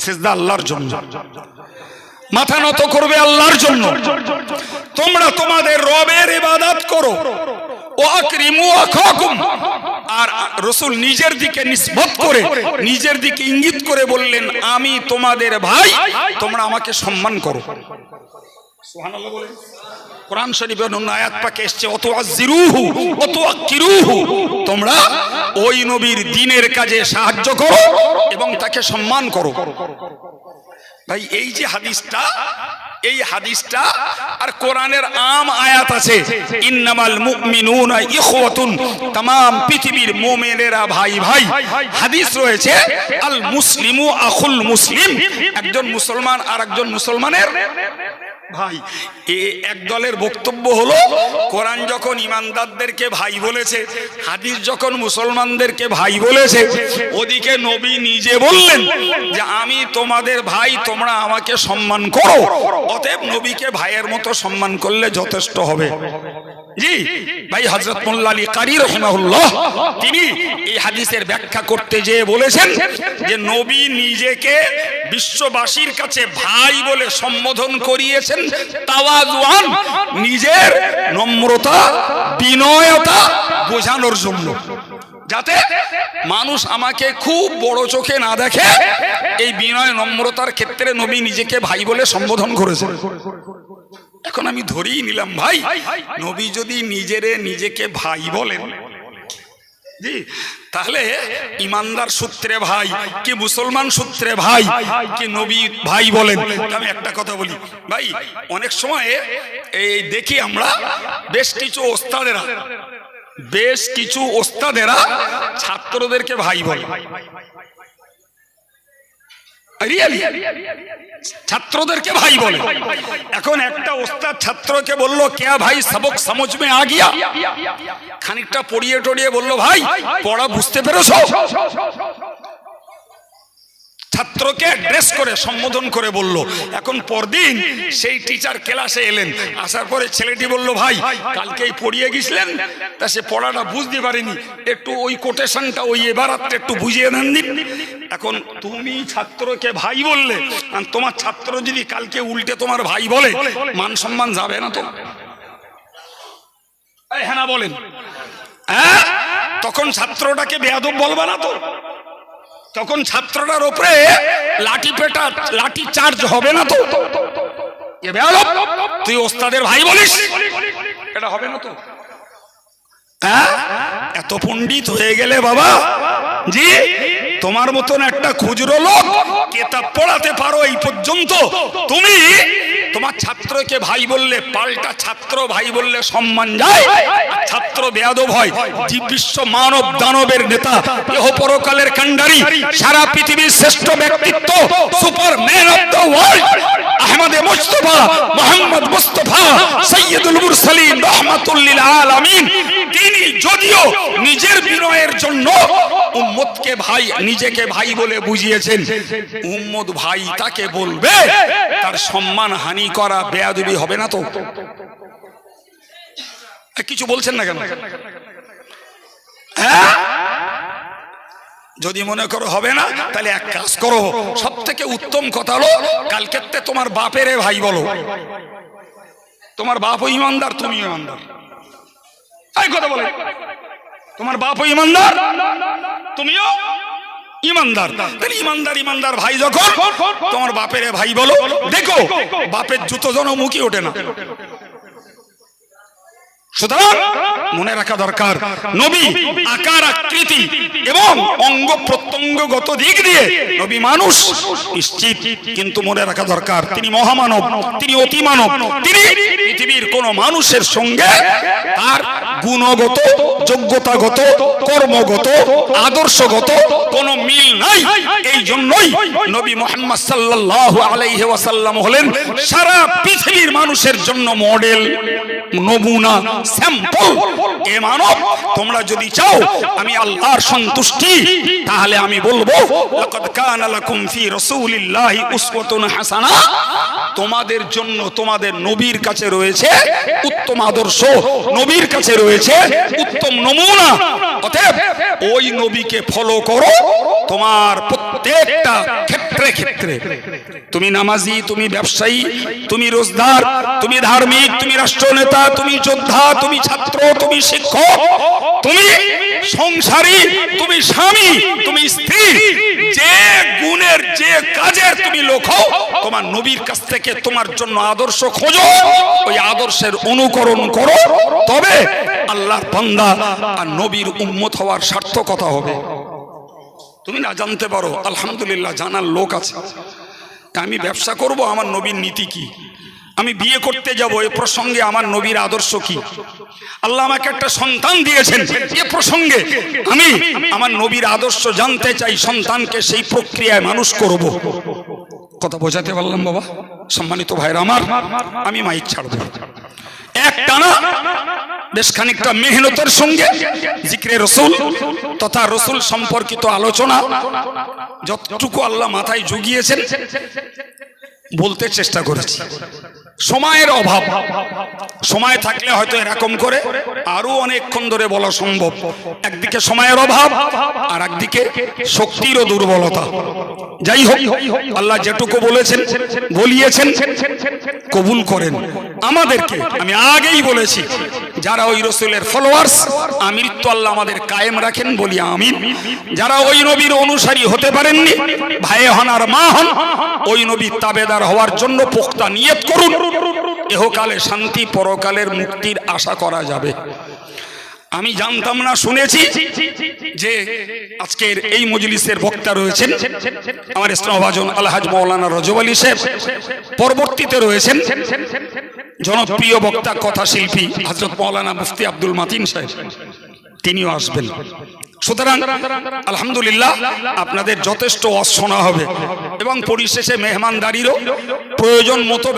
সিজদা আল্লাহর জন্য, মাথা নত করবে আল্লাহর জন্য, তোমরা তোমাদের রবের ইবাদত করো। আর রাসূল নিজের দিকে নিসবত করে, নিজের দিকে ইঙ্গিত করে বললেন আমি তোমাদের ভাই, তোমরা আমাকে সম্মান করো। সুবহানাল্লাহ বলেন। কোরআন শরীফের অন্য আয়াত পাকে এসেছে ওয়াতুআযিরুহু ওয়াতুআক্কিরুহু, তোমরা ওই নবীর দ্বীনের কাজে সাহায্য করো এবং তাকে সম্মান করো। ভাই এই যে হাদিসটা, এই হাদিসটা আর কোরআনের আম আয়াত আছে ইন্নামাল মুমিনুনা ইখওয়াতুন, तमाम পৃথিবীর মুমিনেরা ভাই ভাই। হাদিস রয়েছে আল মুসলিমু আখুল মুসলিম, একজন মুসলমান আর একজন মুসলমানের ভাই। এক দলের বক্তব্য হলো কোরআন যখন ইমানদারদেরকে ভাই বলেছে, হাদিস যখন মুসলমানদেরকে ভাই বলেছে, ওদিকে নবী নিজে বললেন যে আমি তোমাদের ভাই, তোমরা আমাকে সম্মান করো, অতএব নবীকে ভাইয়ের মতো সম্মান করলে যথেষ্ট হবে। জি ভাই হযরত মোল্লা আলী কারি রাহিমাহুল্লাহ তিনি এই হাদিসের ব্যাখ্যা করতে যেয়ে বলেছেন যে নবী নিজেকে বিশ্ববাসীর কাছে ভাই বলে সম্বোধন করিয়েছেন তাওয়াজুআন, নিজের নম্রতা বিনয়তা বোঝানোর জন্য, যাতে মানুষ আমাকে খুব বড় চোখে না দেখে। এই বিনয় নম্রতার ক্ষেত্রে নবী নিজেকে ভাই বলে সম্বোধন করেছেন। এখন আমি ধরেই নিলাম ভাই, নবী যদি নিজেকে ভাই বলেন, জি, তাহলে ইমানদার সূত্রে ভাই কি মুসলমান সূত্রে ভাই কি নবী ভাই বলেন? আমি একটা কথা বলি ভাই, অনেক সময় এই দেখি আমরা বেশ কিছু ওস্তাদেরা ছাত্রদেরকে ভাই বলে, ছাত্রদেরকে ভাই বলে। এখন একটা ওস্তাদ ছাত্রকে বললো क्या भाई सबक समझ में आ गया, খানিকটা পড়িয়ে টড়িয়ে বললো ভাই পড়া বুঝতে পেরেছো, ছাত্রকে অ্যাড্রেস করে সম্বোধন করে বলল। এখন পরদিন সেই টিচার ক্লাসে এলেন, আসার পরে ছেলেটি বলল ভাই কালকেই পড়িয়ে গেছিলেন, তা সে পড়াটা বুঝতে পারিনি, একটু ওই কোটেশনটা ওই এবারাতটা একটু বুঝিয়ে দেন দিন। এখন তুমি ছাত্রকে ভাই বললে, আর তোমার ছাত্র যদি কালকে উল্টে তোমার ভাই বলে, মান সম্মান যাবে না তো? হ্যাঁ না বলেন, হ্যাঁ? তখন ছাত্রটাকে বেয়াদব বলবা না তো? তখন ছাত্রটার উপরে লাঠি চার্জ হবে না তো? তুই ওস্তাদের ভাই বলিস, এটা হবে না তো? হ্যাঁ, এত পণ্ডিত হয়ে গেলে বাবা, জি তোমার মতন একটা খুচরো লোক কিতাব পড়াতে পারো এই পর্যন্ত, তুমি তোমার ছাত্রকে ভাই বললে পাল্টা ছাত্র ভাই বললে সম্মান যায়, ছাত্র বেয়াদব হয়। বিশ্ব মানব দানবের নেতা, ইহ পরকালের কান্ডারি, সারা পৃথিবীর শ্রেষ্ঠ ব্যক্তিত্ব, সুপারম্যান অফ দ্য ওয়ার্ল্ড আহমদে মুস্তাফা মুহাম্মদ মুস্তাফা সাইয়্যিদুল মুরসালিন রাহমাতুল লিল আলামিন, তিনি যদিও নিজের বিনয়ের জন্য উম্মতকে ভাই নিজেকে ভাই বলে বুঝিয়েছেন, উম্মত ভাই তাকে বলবে, তার সম্মান হানি করা বেয়াদবি হবে না তো? কিছু বলছেন না কেন? হ্যাঁ, যদি মনে করো হবে না, তাহলে এক কাজ করো, সব থেকে উত্তম কথা হলো কালকে তোমার বাপেরে ভাই বলো। তোমার বাপও ইমানদার, তুমিও ইমানদার, এই কথা বলে, তোমার বাপও ইমানদার তুমিও ইমানদার, তাহলে ইমানদার ভাই যখন তোমার বাপেরে ভাই বলো, দেখো বাপের জুতো যেন মুখে ওঠে না। সুতরাং মনে রাখা দরকার, নবী আকার আকৃতি এবং অঙ্গ প্রত্যঙ্গগত দিক দিয়ে নবী মানুষ নিশ্চিত, কিন্তু মনে রাখা দরকার তিনি মহামানব, তিনি অতি মানব, তিনি পৃথিবীর কোন মানুষের সঙ্গে তার গুণগত, যোগ্যতাগত, কর্মগত, আদর্শগত কোনো মিল নাই। এই জন্যই নবী মুহাম্মদ সাল্লাল্লাহু আলাইহি ওয়াসাল্লাম হলেন সারা পৃথিবীর মানুষের জন্য মডেল, নমুনা, স্যাম্পল। এ মানব, তোমরা যদি চাও আমি আল্লাহর সন্তুষ্টি, তাহলে আমি বলবো লাকাদ কানা লাকুম ফি রাসূলিল্লাহি উসওয়াতুন হাসানাহ, তোমাদের জন্য তোমাদের নবীর কাছে রয়েছে উত্তম আদর্শ, নবীর কাছে রয়েছে উত্তম নমুনা। অতএব ওই নবীকে ফলো করো তোমার প্রত্যেকটা ক্ষেত্রে। তুমি নামাজি, তুমি ব্যবসায়ী, তুমি রোজদার, তুমি ধার্মিক, তুমি রাষ্ট্রনেতা, তুমি যোদ্ধা, তুমি ছাত্র, তুমি শিক্ষক, তুমি সংসারী, তুমি স্বামী, তুমি স্ত্রী, যে গুণের যে কাজের তুমি লোক হও, তোমার নবীর কাছ থেকে তোমার জন্য আদর্শ খোঁজো, ওই আদর্শের অনুকরণ করো, তবে আল্লাহর বান্দা আর নবীর উম্মত হওয়ার সার্থকতা হবে। তুমি না জানতে পারো, আলহামদুলিল্লাহ জানার লোক আছে। আমি ব্যবসা করব, আমার নবীর নীতি কি? আমি বিয়ে করতে যাব, এই প্রসঙ্গে আমার নবীর আদর্শ কি? আল্লাহ আমাকে একটা সন্তান দিয়েছেন, এ প্রসঙ্গে আমি আমার নবীর আদর্শ জানতে চাই, সন্তানকে সেই প্রক্রিয়ায় মানুষ করব। কথা বোঝাতে পারলাম বাবা? সম্মানিত ভাইরা আমার, আমি মাইক ছাড়ব, একটানা বেশ খানিকটা মেহনতের সঙ্গে জিক্রে রসুল তথা রসুল সম্পর্কিত আলোচনা যতটুকু আল্লাহ মাথায় জুগিয়েছেন বলতে চেষ্টা করেছি। সময়ের অভাব, সময় থাকলে হয়তো এরকম করে আরো অনেকক্ষণ ধরে বলা সম্ভব। একদিকে সময়ের অভাব আর একদিকে শক্তিরও দুর্বলতা। যাই হোক, আল্লাহ যেটুকু বলেছেন বলিয়েছেন কবুল করেন আমাদেরকে। আমি আগেই বলেছি যারা ওই রসুলের ফলোয়ার্স, আমৃত্যু আল্লাহ আমাদের কায়েম রাখেন, বলি আমিন। যারা ওই নবীর অনুসারী হতে পারেননি, ভাই হন আর মা হন, ওই নবীর তাবেদার হওয়ার জন্য পোক্তা নিয়ত করুন। ইহকালে শান্তি, পরকালের মুক্তির আশা করা যাবে। আমি জানতাম না, শুনেছি যে আজকের এই মজলিসের বক্তা রয়েছেন আমার স্নেহভাজন আলহাজ মাওলানা রজব আলী সাহেব, পরবর্তীতে রয়েছেন জনপ্রিয় বক্তা কথা শিল্পী হযরত মাওলানা মুফতি আব্দুল মাতিন সাহেব, তিনিও আসবেন। সুতরাং আলহামদুলিল্লাহ আপনাদের যথেষ্ট ওয়াজ শোনা হবে এবং পরিশেষে মেহমানদারিরও প্রয়োজন মতো